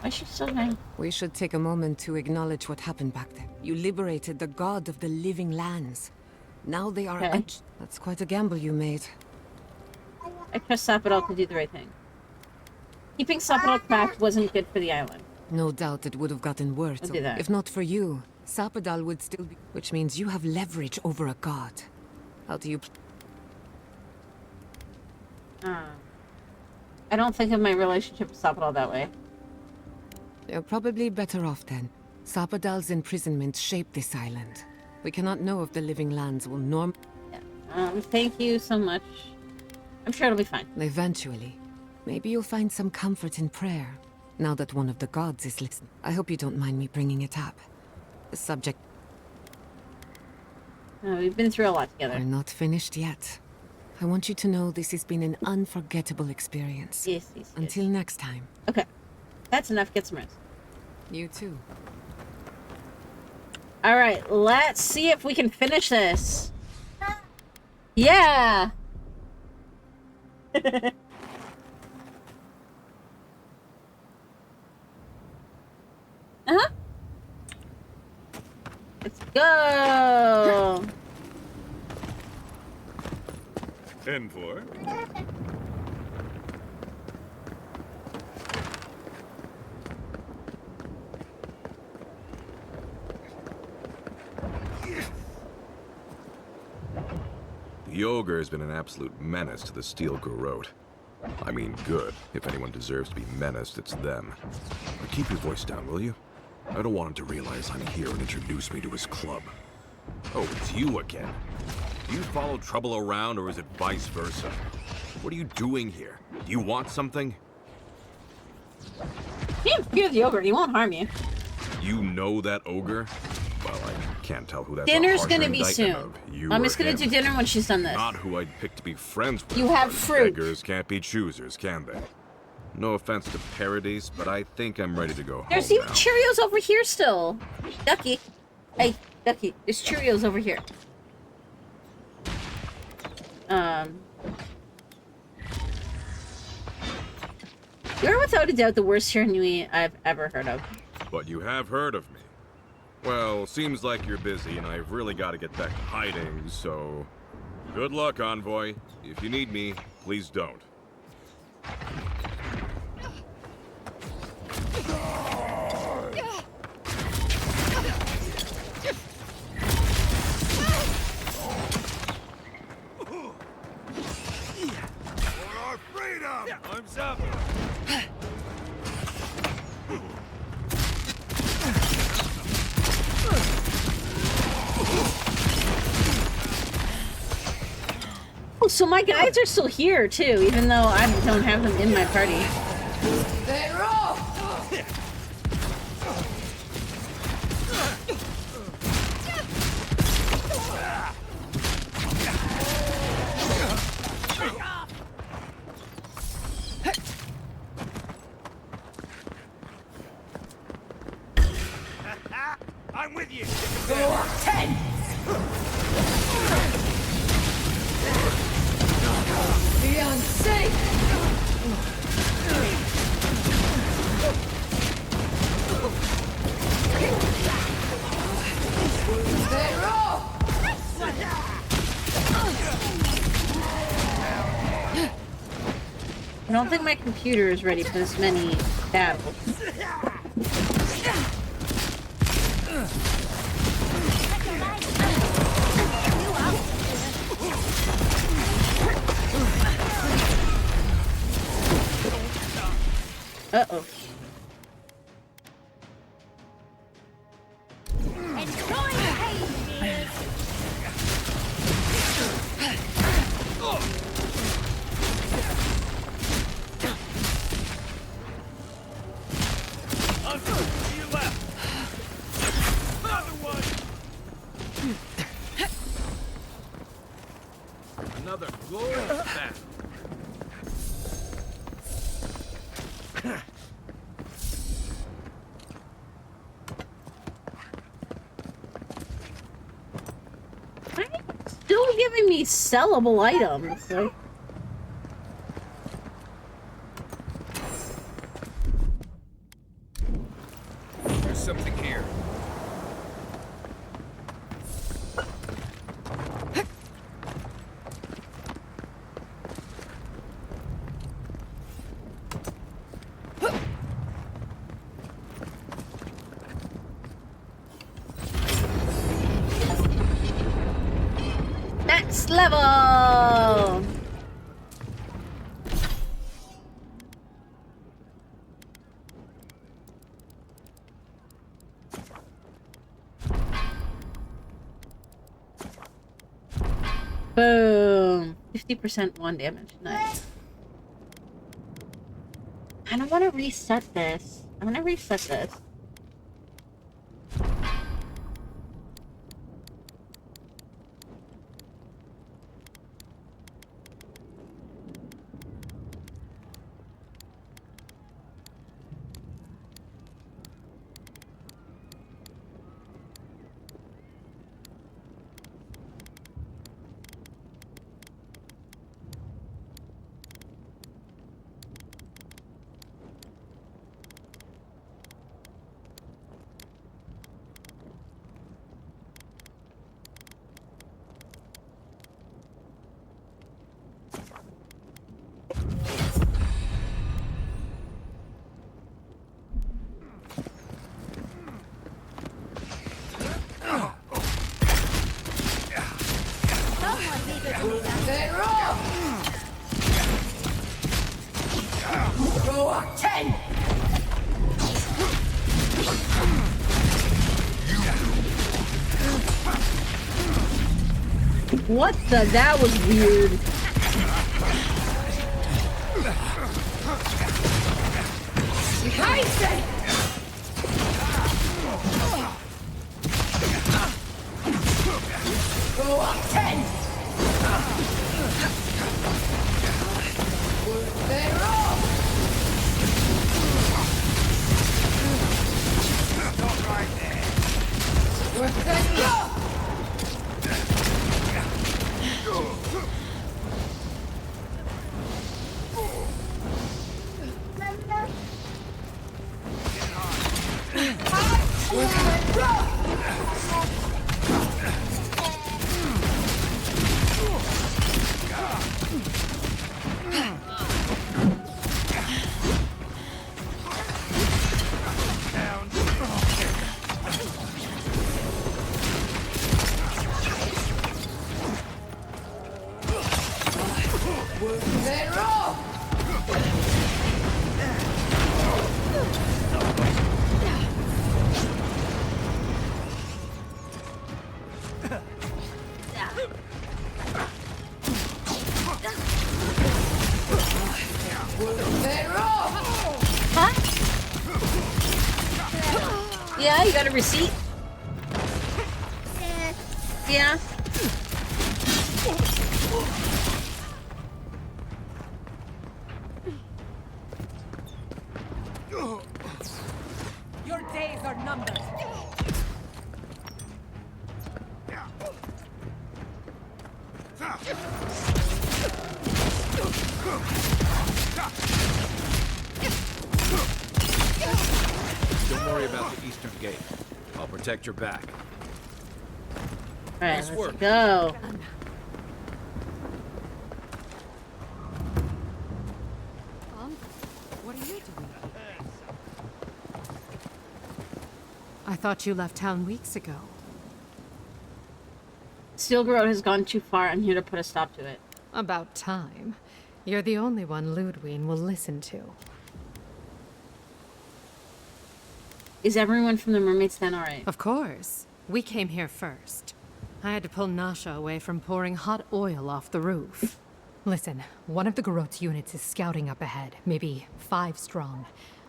Why is she still hanging? We should take a moment to acknowledge what happened back then. You liberated the god of the living lands. Now they are... Okay. That's quite a gamble you made. I trust Sapadal to do the right thing. Keeping Sapadal cracked wasn't good for the island. No doubt it would have gotten worse. I'll do that. If not for you, Sapadal would still be... Which means you have leverage over a god. How do you... I don't think of my relationship with Sapadal that way. You're probably better off then. Sapadal's imprisonment shaped this island. We cannot know if the living lands will Thank you so much. I'm sure it'll be fine. Eventually. Maybe you'll find some comfort in prayer, now that one of the gods is listening. I hope you don't mind me bringing it up. The subject... We've been through a lot together. We're not finished yet. I want you to know this has been an unforgettable experience. Yes. Until next time. Okay. That's enough. Get some rest. You too. Alright, let's see if we can finish this. Yeah! Uh-huh. Let's go! Envoy? The ogre has been an absolute menace to the Steel Garrote. I mean good. If anyone deserves to be menaced, it's them. But keep your voice down, will you? I don't want him to realize I'm here and introduce me to his club. Oh, it's you again. Do you follow trouble around, or is it vice versa? What are you doing here? Do you want something? You can't fear the ogre. He won't harm you. You know that ogre? Well, I can't tell who that's Dinner's a gonna be soon. Mama's gonna do dinner when she's done this. Not who I'd pick to be friends with. You have but fruit. Beggars can't be choosers, can they? No offense to Paradise, but I think I'm ready to go There's home even now. Cheerios over here still. Ducky. Hey, Ducky. There's Cheerios over here. You're without a doubt the worst Shiranui I've ever heard of. But you have heard of me. Well, seems like you're busy, and I've really got to get back to hiding, so Good luck, Envoy. If you need me, please don't. For our freedom! Time's up! Oh, so my guys are still here too, even though I don't have them in my party. I'm with you! Beyond safe! I don't think my computer is ready for this many battles. Uh-oh. Enjoy the hay, To your left! Another one! Another glorious battle. Still giving me sellable items. Like, There's something here. next level! Boom! 50% one damage. Nice. I don't want to reset this. I'm gonna reset this. What the? That was weird. Go up 10! They're off! Stop right there! Worth that go! Yeah, you got a receipt? Yeah. Your days are numbered. Don't worry about the eastern gate. I'll protect your back. Alright, Nice let's work. go. What are you doing? I thought you left town weeks ago. Steel Garrote has gone too far. I'm here to put a stop to it. About time. You're the only one Ludwig will listen to. Is everyone from the Mermaid's Den alright? Of course. We came here first. I had to pull Nasha away from pouring hot oil off the roof. Listen, one of the Garrote's units is scouting up ahead, maybe 5 strong.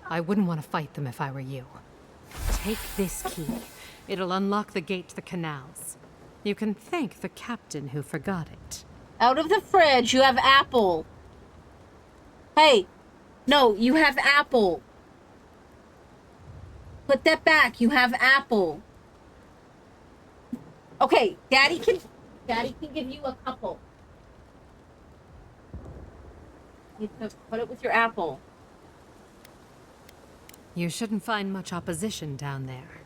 I wouldn't want to fight them if I were you. Take this key. It'll unlock the gate to the canals. You can thank the captain who forgot it. Out of the fridge, you have apple. Hey, no, you have apple. Put that back. You have apple. Okay, Daddy can give you a couple. You have to put it with your apple. You shouldn't find much opposition down there.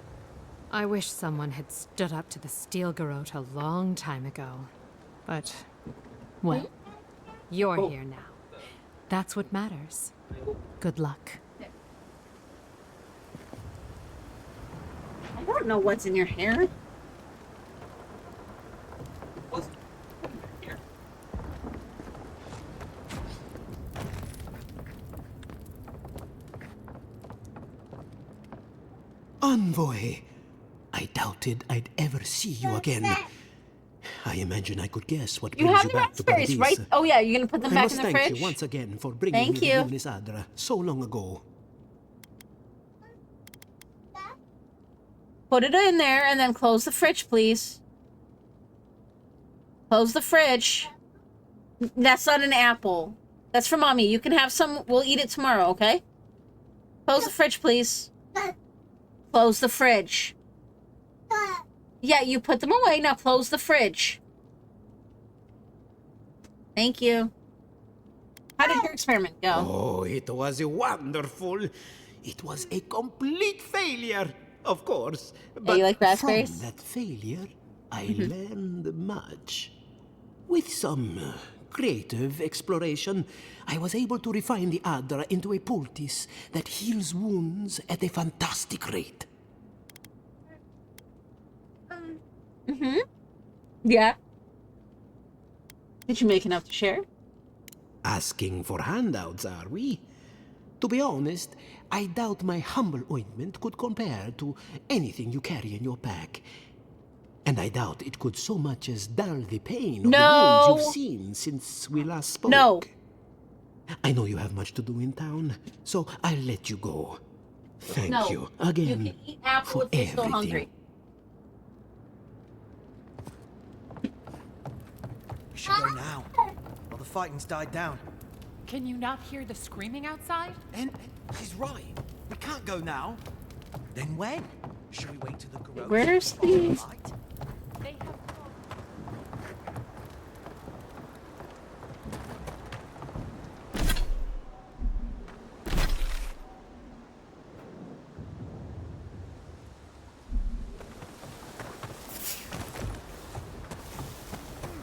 I wish someone had stood up to the Steel Garrote a long time ago. But, well, you're here now. That's what matters. Good luck. I don't know what's in your hair. Envoy! I doubted I'd ever see you again. I imagine I could guess what You brings have you the back to raspberries, Paradise. right? Oh yeah, you're gonna put them I back must in the thank fridge? you once again for bringing Thank me you. the Nameless Adra so long ago. Put it in there and then close the fridge, please. Close the fridge. That's not an apple. That's for Mommy. You can have some. We'll eat it tomorrow, okay? Close the fridge, please. Close the fridge. Yeah, you put them away. Now close the fridge. Thank you. How did your experiment go? Oh, it was wonderful. It was a complete failure, of course. But you like raspberries? from that failure, I learned much. With some creative exploration, I was able to refine the Adra into a poultice that heals wounds at a fantastic rate. Yeah. Did you make enough to share? Asking for handouts, are we? To be honest, I doubt my humble ointment could compare to anything you carry in your pack. And I doubt it could so much as dull the pain of the wounds you've seen since we last spoke. No. I know you have much to do in town, so I'll let you go. Thank you again You can eat apple for if you're still everything. hungry. We should go now. Well, the fighting's died down. Can you not hear the screaming outside? And she's right. We can't go now. Then when? Should we wait till the Garrote? Where's the... They have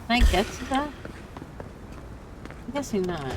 Can I get to that? I'm guessing not.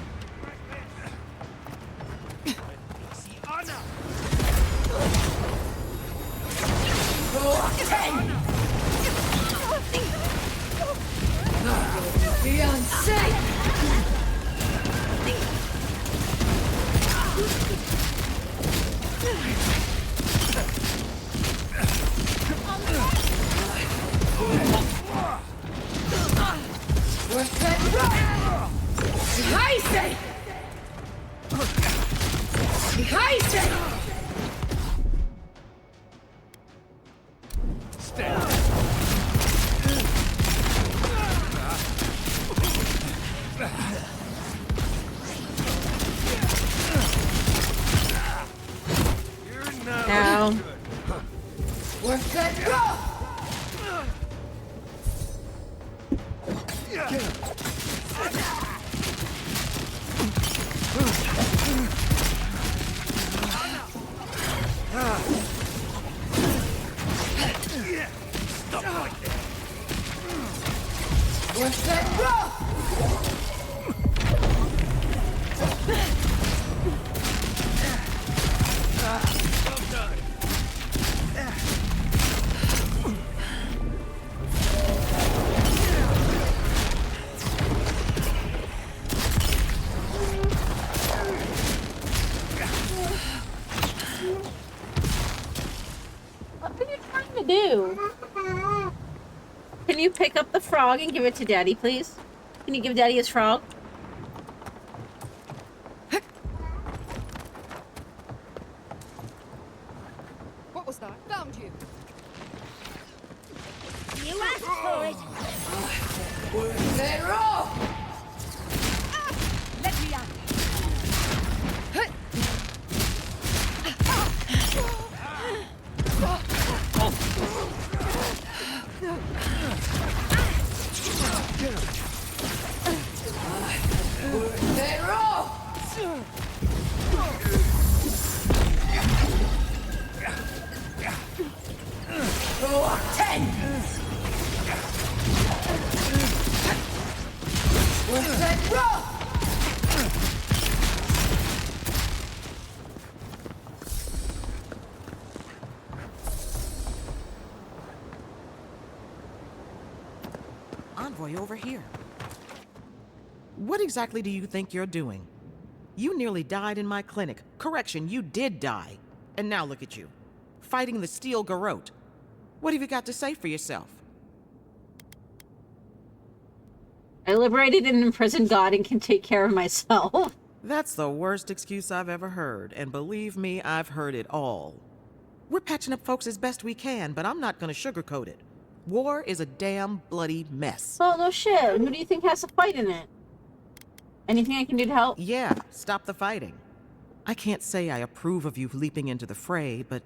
No. We're good. Go! Stop right there. We're good. Go! Well done. What are you trying to do? Can you pick up the frog and give it to Daddy, please? Can you give Daddy his frog? What was that? Found you. You asked for it. They're off. Let me out. They're off. Go on, 10. We're set, roll. Envoy over here. What exactly do you think you're doing? You nearly died in my clinic. Correction, you did die. And now look at you, fighting the Steel Garrote. What have you got to say for yourself? I liberated an imprisoned god and can take care of myself. That's the worst excuse I've ever heard, and believe me, I've heard it all. We're patching up folks as best we can, but I'm not gonna sugarcoat it. War is a damn bloody mess. Oh, no shit. Who do you think has a fight in it? Anything I can do to help? Yeah, stop the fighting. I can't say I approve of you leaping into the fray, but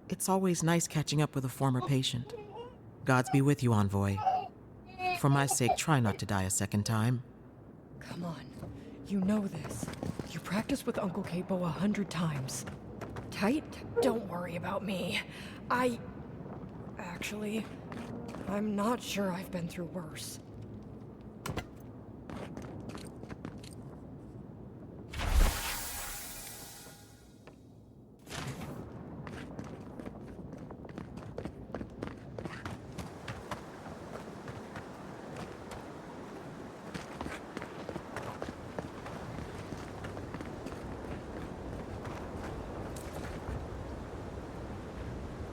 it's always nice catching up with a former patient. Gods be with you, Envoy. For my sake, try not to die a second time. Come on. You know this. You practiced with Uncle Capo 100 times. Tight? Don't worry about me. Actually, I'm not sure I've been through worse.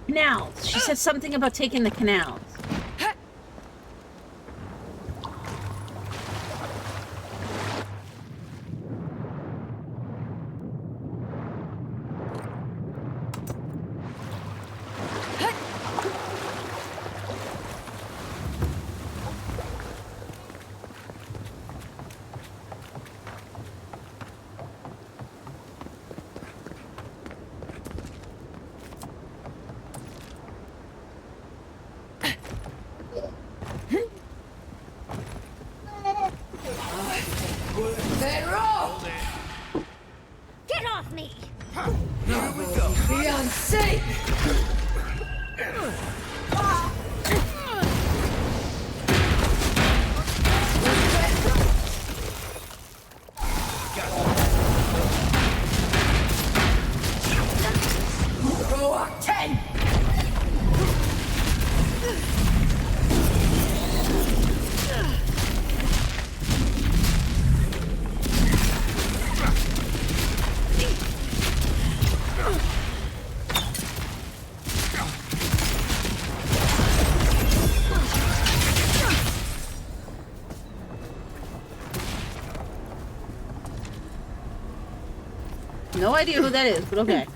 Canals. She said something about taking the canals. They're off. Get off me! Here we go. Be unsafe. Go on, 10. No idea who that is, but okay.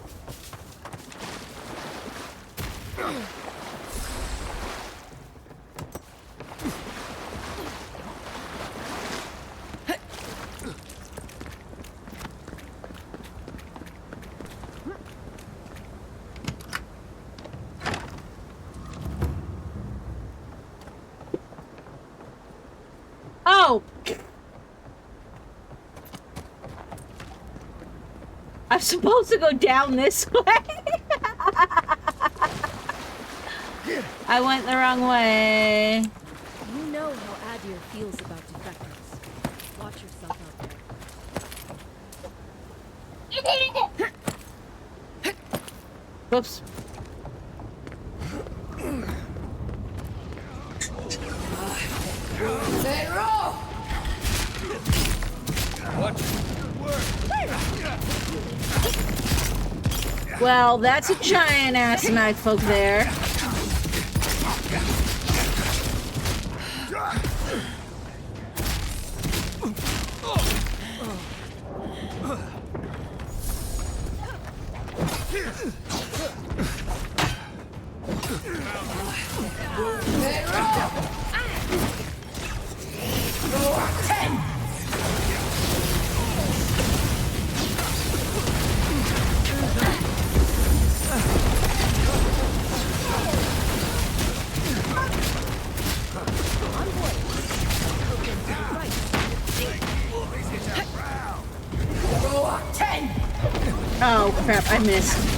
Oh! I'm supposed to go down this way. I went the wrong way. You know how Adir feels about defectors. Watch yourself out there. Whoops. Well, that's a giant ass knife folk there. Oh crap, I missed.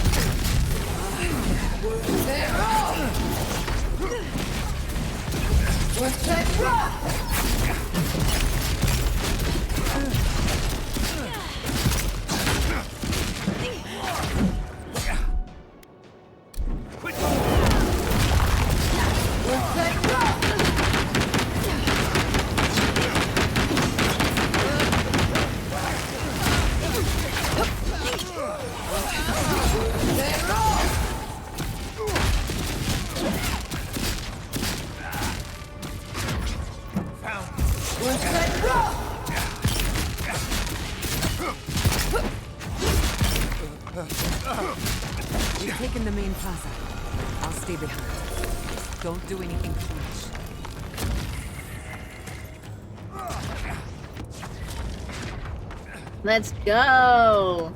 We've taken the main plaza. I'll stay behind. Don't do anything foolish. Let's go.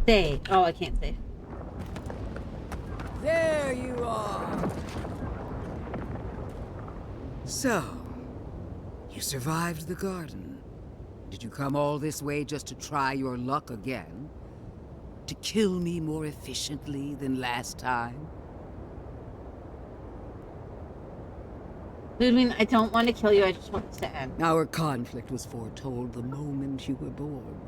Save. Oh, I can't save. There you are. So, you survived the garden. Did you come all this way just to try your luck again? To kill me more efficiently than last time? Ludwig, I don't want to kill you, I just want this to end. Our conflict was foretold the moment you were born.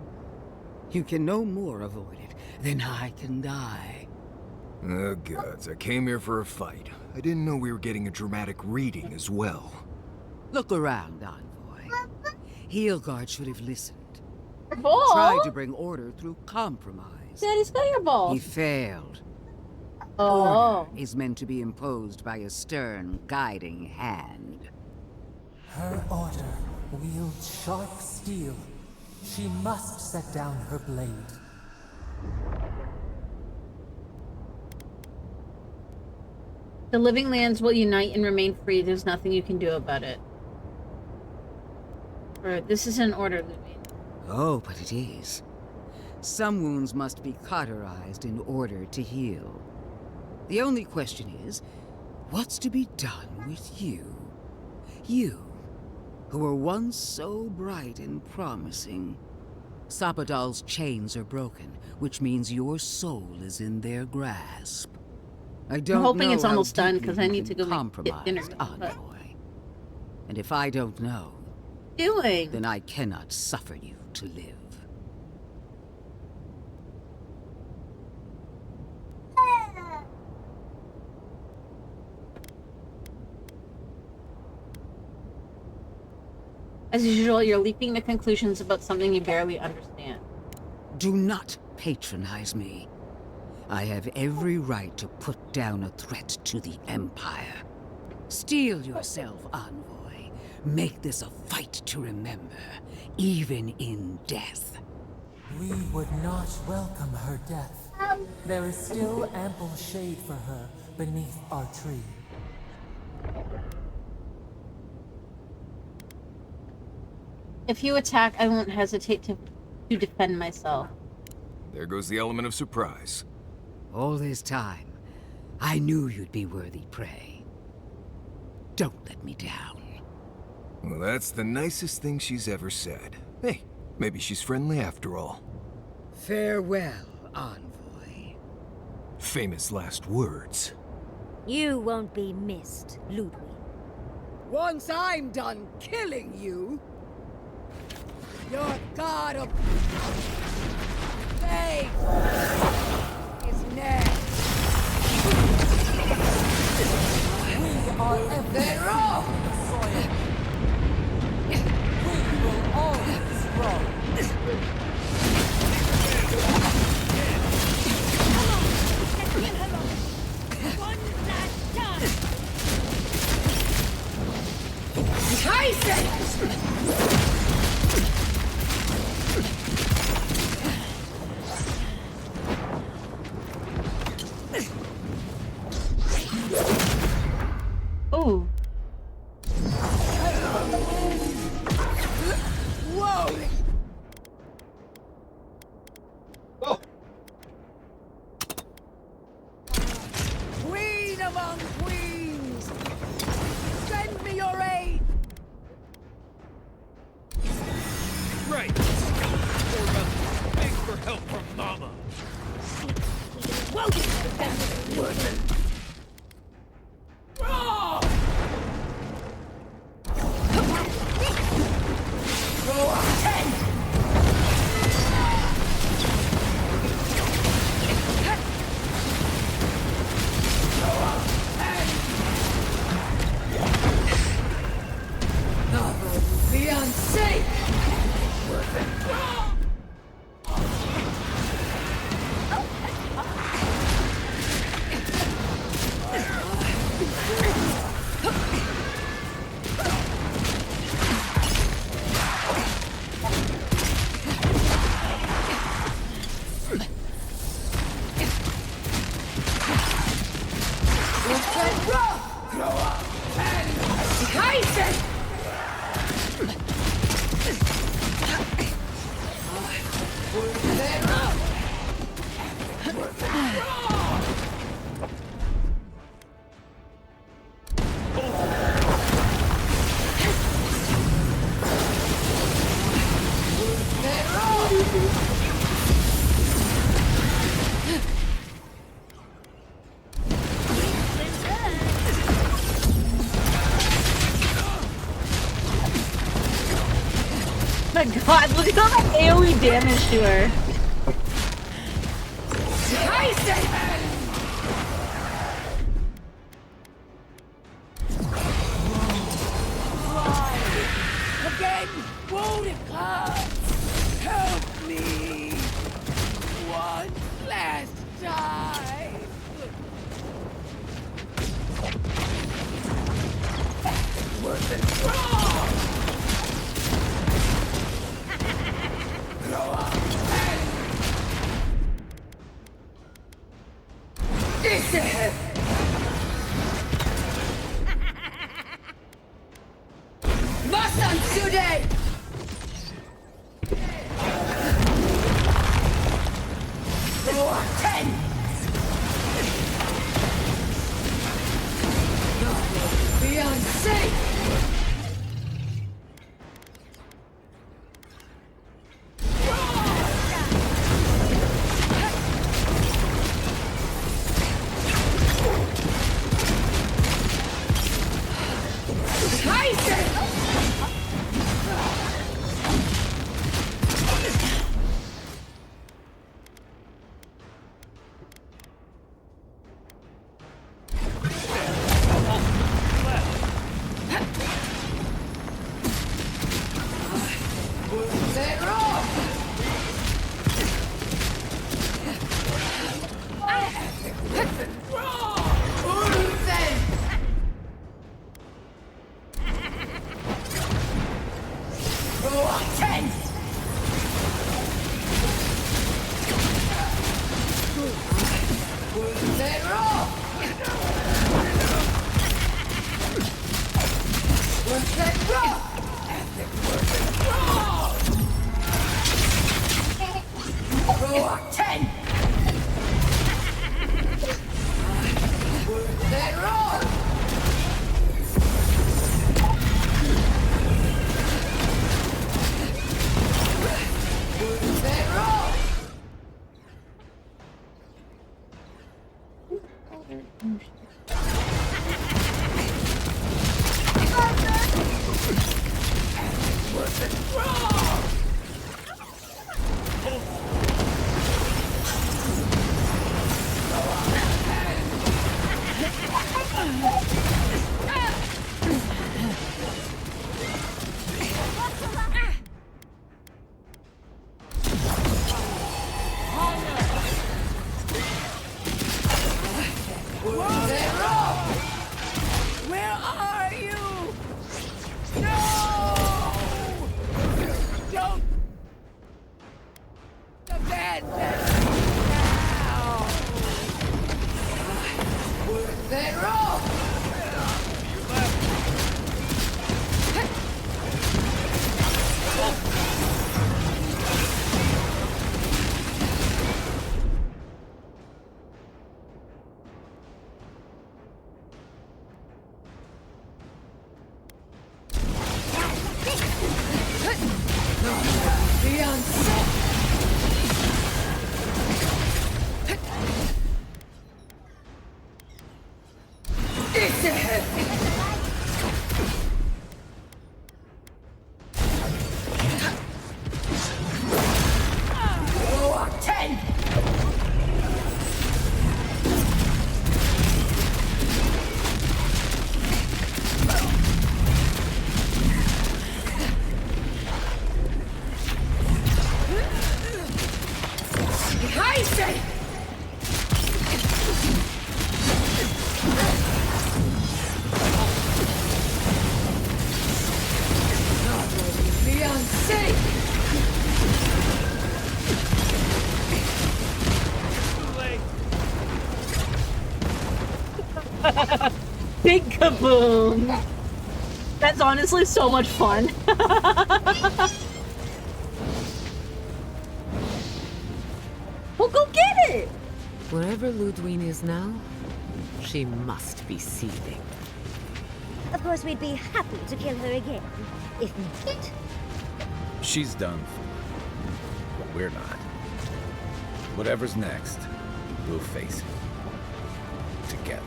You can no more avoid it than I can die. Oh, gods, I came here for a fight. I didn't know we were getting a dramatic reading as well. Look around, Envoy. Heelguard should have listened. Ball? Tried to bring order through compromise. Daddy's got your ball. He failed. Oh. Order is meant to be imposed by a stern, guiding hand. Her order wields sharp steel. She must set down her blade. The living lands will unite and remain free. There's nothing you can do about it. Or this is an order, Ludwig. Oh, but it is. Some wounds must be cauterized in order to heal. The only question is, what's to be done with you? You, who were once so bright and promising. Sapadal's chains are broken, which means your soul is in their grasp. I don't I'm hoping know it's how almost done because I deeply need you to go can get dinner. compromise, Envoy. And if I don't know, then I cannot suffer you to live. As usual, you're leaping to conclusions about something you barely understand. Do not patronize me. I have every right to put down a threat to the Empire. Steel yourself, Envoy. Make this a fight to remember, even in death. We would not welcome her death. There is still ample shade for her beneath our tree. If you attack, I won't hesitate to defend myself. There goes the element of surprise. All this time, I knew you'd be worthy prey. Don't let me down. Well, that's the nicest thing she's ever said. Hey, maybe she's friendly after all. Farewell, envoy. Famous last words. You won't be missed, Ludwig. Once I'm done killing you, your god of faith is next. We are Avowed. We will always grow. Ooh. Whoa! Oh. Queen among queens! Send me your aid! Right. Or rather, beg for help from Mama. Be unsafe! My god, look at all that AoE damage to her. Again, wounded gods, help me! One last time! Worth it. Masan Sude! Be unsafe! Where are you? No! Don't abandon me now! Zero! Big kaboom! That's honestly so much fun. Well, go get it! Wherever Ludwine is now, she must be seething. Of course, we'd be happy to kill her again, if needed. She's done for, but we're not. Whatever's next, we'll face it. Together.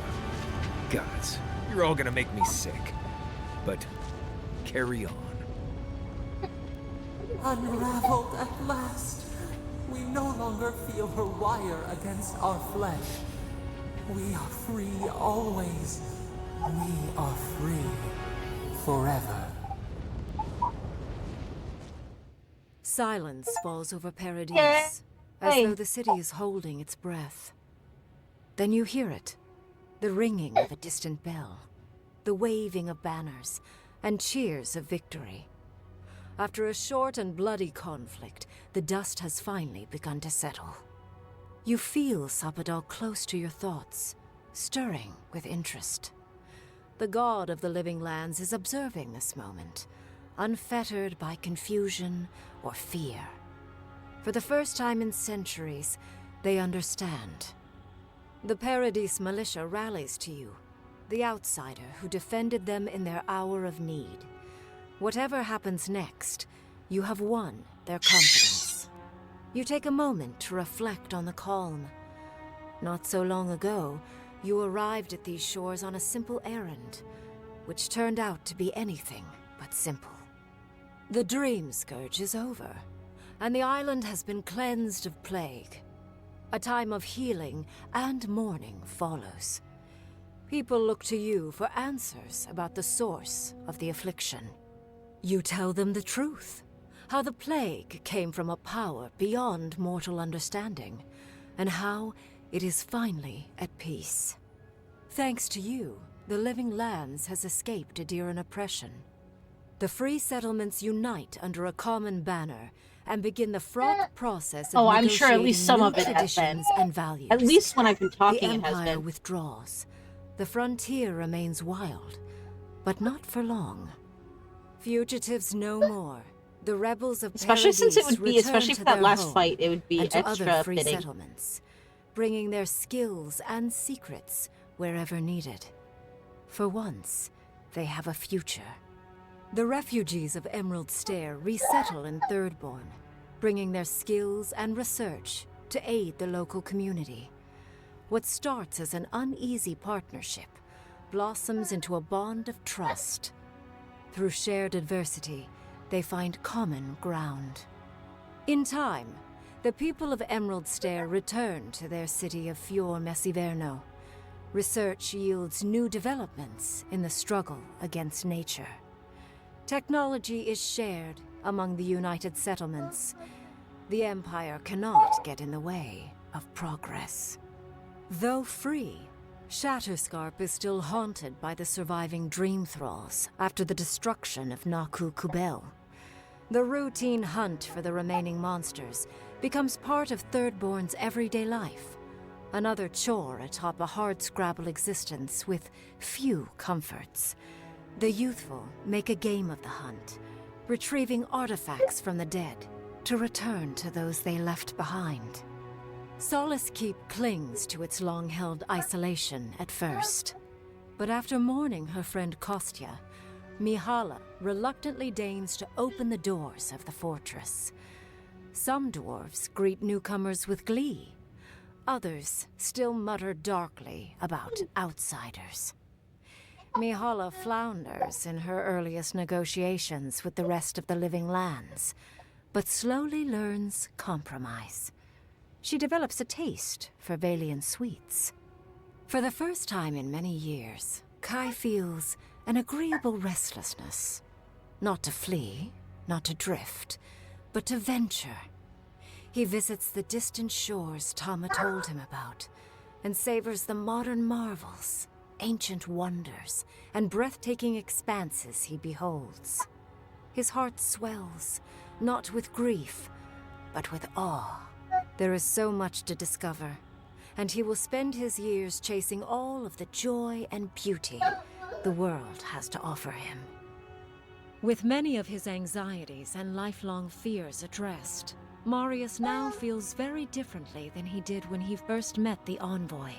Gods, you're all gonna make me sick. But carry on. Unraveled at last. We no longer feel her wire against our flesh. We are free always. We are free forever. Silence falls over Paradise, as though the city is holding its breath. Then you hear it, the ringing of a distant bell, the waving of banners, and cheers of victory. After a short and bloody conflict, the dust has finally begun to settle. You feel Sapadal close to your thoughts, stirring with interest. The god of the living lands is observing this moment, unfettered by confusion or fear. For the first time in centuries, they understand. The Paradise militia rallies to you, the outsider who defended them in their hour of need. Whatever happens next, you have won their confidence. You take a moment to reflect on the calm. Not so long ago, you arrived at these shores on a simple errand, which turned out to be anything but simple. The Dream Scourge is over, and the island has been cleansed of plague. A time of healing and mourning follows. People look to you for answers about the source of the affliction. You tell them the truth, how the plague came from a power beyond mortal understanding, and how it is finally at peace. Thanks to you, the Living Lands has escaped Adiran oppression. The free settlements unite under a common banner and begin the fraught process of I'm sure at least some of it has been. traditions and values. At least when I've been talking, the it has Empire been. withdraws. The frontier remains wild, but not for long. Fugitives no more. The rebels of Especially since it Paradise would be, return especially to for that their last home fight, it would be and to extra other free fitting. settlements, bringing their skills and secrets wherever needed. For once, they have a future. The refugees of Emerald Stair resettle in Thirdborn, bringing their skills and research to aid the local community. What starts as an uneasy partnership blossoms into a bond of trust. Through shared adversity, they find common ground. In time, the people of Emerald Stair return to their city of Fior Messiverno. Research yields new developments in the struggle against nature. Technology is shared among the United Settlements. The Empire cannot get in the way of progress. Though free, Shatterscarp is still haunted by the surviving Dream Thralls after the destruction of Naku Kubel. The routine hunt for the remaining monsters becomes part of Thirdborn's everyday life, another chore atop a hardscrabble existence with few comforts. The youthful make a game of the hunt, retrieving artifacts from the dead to return to those they left behind. Solace Keep clings to its long-held isolation at first, but after mourning her friend Kostya, Mihala reluctantly deigns to open the doors of the fortress. Some dwarves greet newcomers with glee. Others still mutter darkly about outsiders. Mihala flounders in her earliest negotiations with the rest of the living lands, but slowly learns compromise. She develops a taste for Valian sweets. For the first time in many years, Kai feels an agreeable restlessness. Not to flee, not to drift, but to venture. He visits the distant shores Tama told him about, and savors the modern marvels, ancient wonders, and breathtaking expanses he beholds. His heart swells, not with grief, but with awe. There is so much to discover, and he will spend his years chasing all of the joy and beauty the world has to offer him. With many of his anxieties and lifelong fears addressed, Marius now feels very differently than he did when he first met the envoy.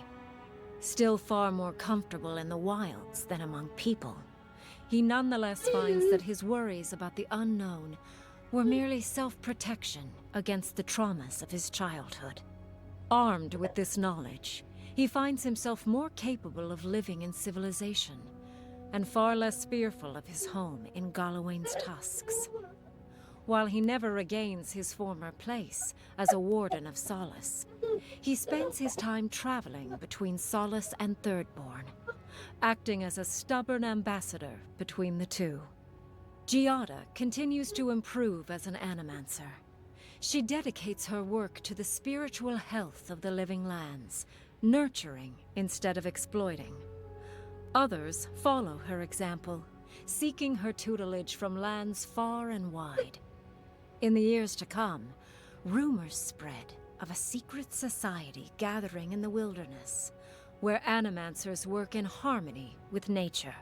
Still far more comfortable in the wilds than among people, he nonetheless finds that his worries about the unknown were merely self-protection against the traumas of his childhood. Armed with this knowledge, he finds himself more capable of living in civilization, and far less fearful of his home in Galawain's tusks. While he never regains his former place as a Warden of Solace, he spends his time traveling between Solace and Thirdborn, acting as a stubborn ambassador between the two. Giada continues to improve as an animancer. She dedicates her work to the spiritual health of the living lands, nurturing instead of exploiting. Others follow her example, seeking her tutelage from lands far and wide. In the years to come, rumors spread of a secret society gathering in the wilderness, where animancers work in harmony with nature.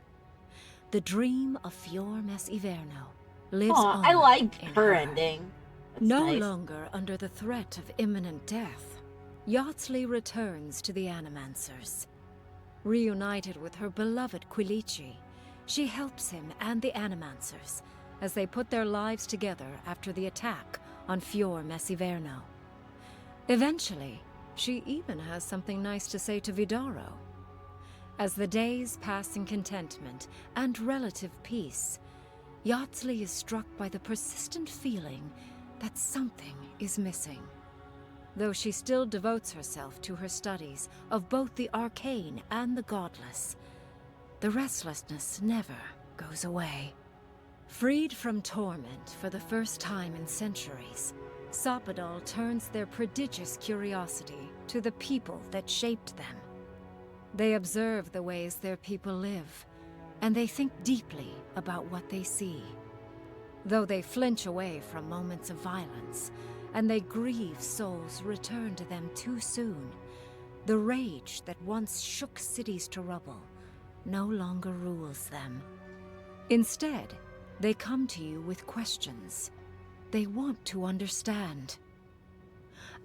The dream of Fior Messiverno lives on. I like in her ending. That's no nice. longer under the threat of imminent death, Yatsley returns to the Animancers. Reunited with her beloved Quilici, she helps him and the Animancers as they put their lives together after the attack on Fior Messiverno. Eventually, she even has something nice to say to Vidaro. As the days pass in contentment and relative peace, Yatsley is struck by the persistent feeling that something is missing. Though she still devotes herself to her studies of both the arcane and the godless, the restlessness never goes away. Freed from torment for the first time in centuries, Sapadal turns their prodigious curiosity to the people that shaped them. They observe the ways their people live, and they think deeply about what they see. Though they flinch away from moments of violence, and they grieve souls returned to them too soon, the rage that once shook cities to rubble no longer rules them. Instead, they come to you with questions. They want to understand.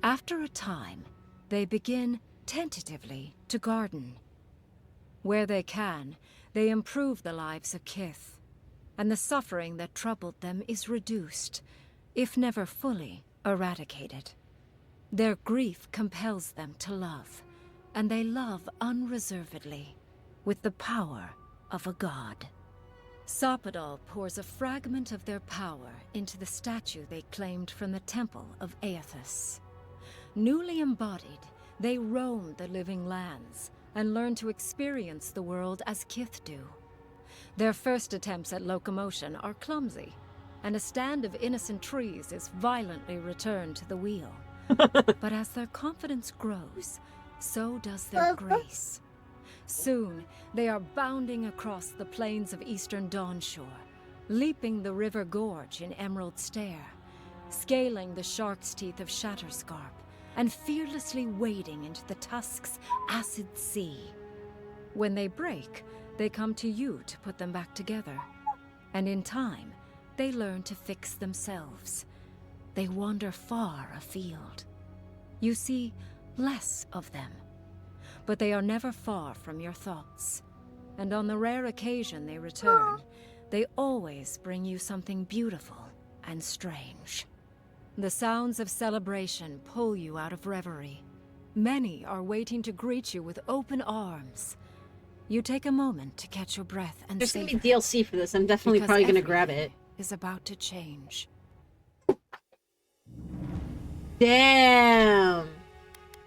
After a time, they begin tentatively to garden. Where they can, they improve the lives of Kith, and the suffering that troubled them is reduced, if never fully eradicated. Their grief compels them to love, and they love unreservedly, with the power of a god. Soppadal pours a fragment of their power into the statue they claimed from the temple of Aethys. Newly embodied, they roam the living lands and learn to experience the world as Kith do. Their first attempts at locomotion are clumsy, and a stand of innocent trees is violently returned to the wheel. But as their confidence grows, so does their grace. Soon, they are bounding across the plains of eastern Dawnshore, leaping the River Gorge in Emerald Stair, scaling the Shark's Teeth of Shatterscarp, and fearlessly wading into the Tusk's acid sea. When they break, they come to you to put them back together. And in time, they learn to fix themselves. They wander far afield. You see less of them, but they are never far from your thoughts. And on the rare occasion they return, they always bring you something beautiful and strange. The sounds of celebration pull you out of reverie. Many are waiting to greet you with open arms. You take a moment to catch your breath and There's gonna be savor, DLC for this. I'm definitely probably gonna grab it. is about to change. Damn.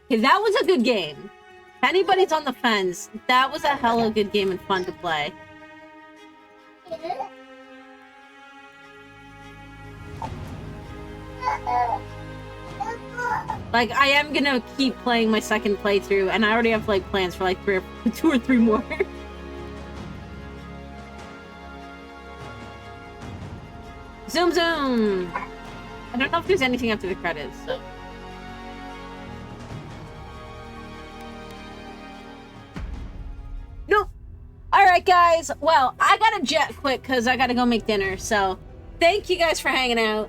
Okay, that was a good game. If anybody's on the fence, that was a hella good game and fun to play. Like, I am gonna keep playing my second playthrough, and I already have like plans for like 2 or 3 more. Zoom zoom! I don't know if there's anything after the credits, so. No! Alright guys, well, I gotta jet quick because I gotta go make dinner, so thank you guys for hanging out.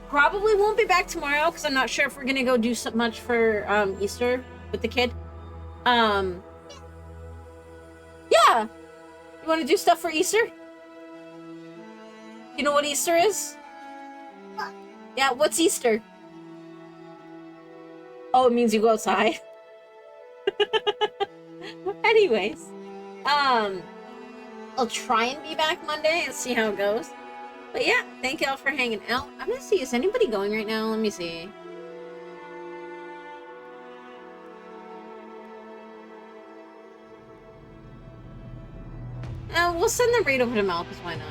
Probably won't be back tomorrow because I'm not sure if we're gonna go do so much for Easter with the kid. Yeah. You wanna do stuff for Easter? You know what Easter is? Yeah, what's Easter? Oh, it means you go outside. Anyways, I'll try and be back Monday and see how it goes. But yeah, thank y'all for hanging out. I'm gonna see, is anybody going right now? Let me see. We'll send them right over to Malchus, why not?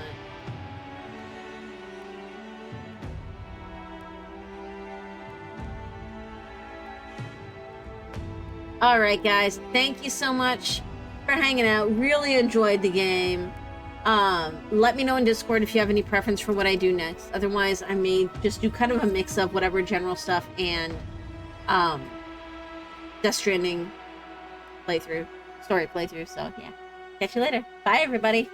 Alright guys, thank you so much for hanging out. Really enjoyed the game. Let me know in Discord if you have any preference for what I do next. Otherwise, I may just do kind of a mix of whatever general stuff and Death Stranding story playthrough. So yeah, catch you later. Bye everybody.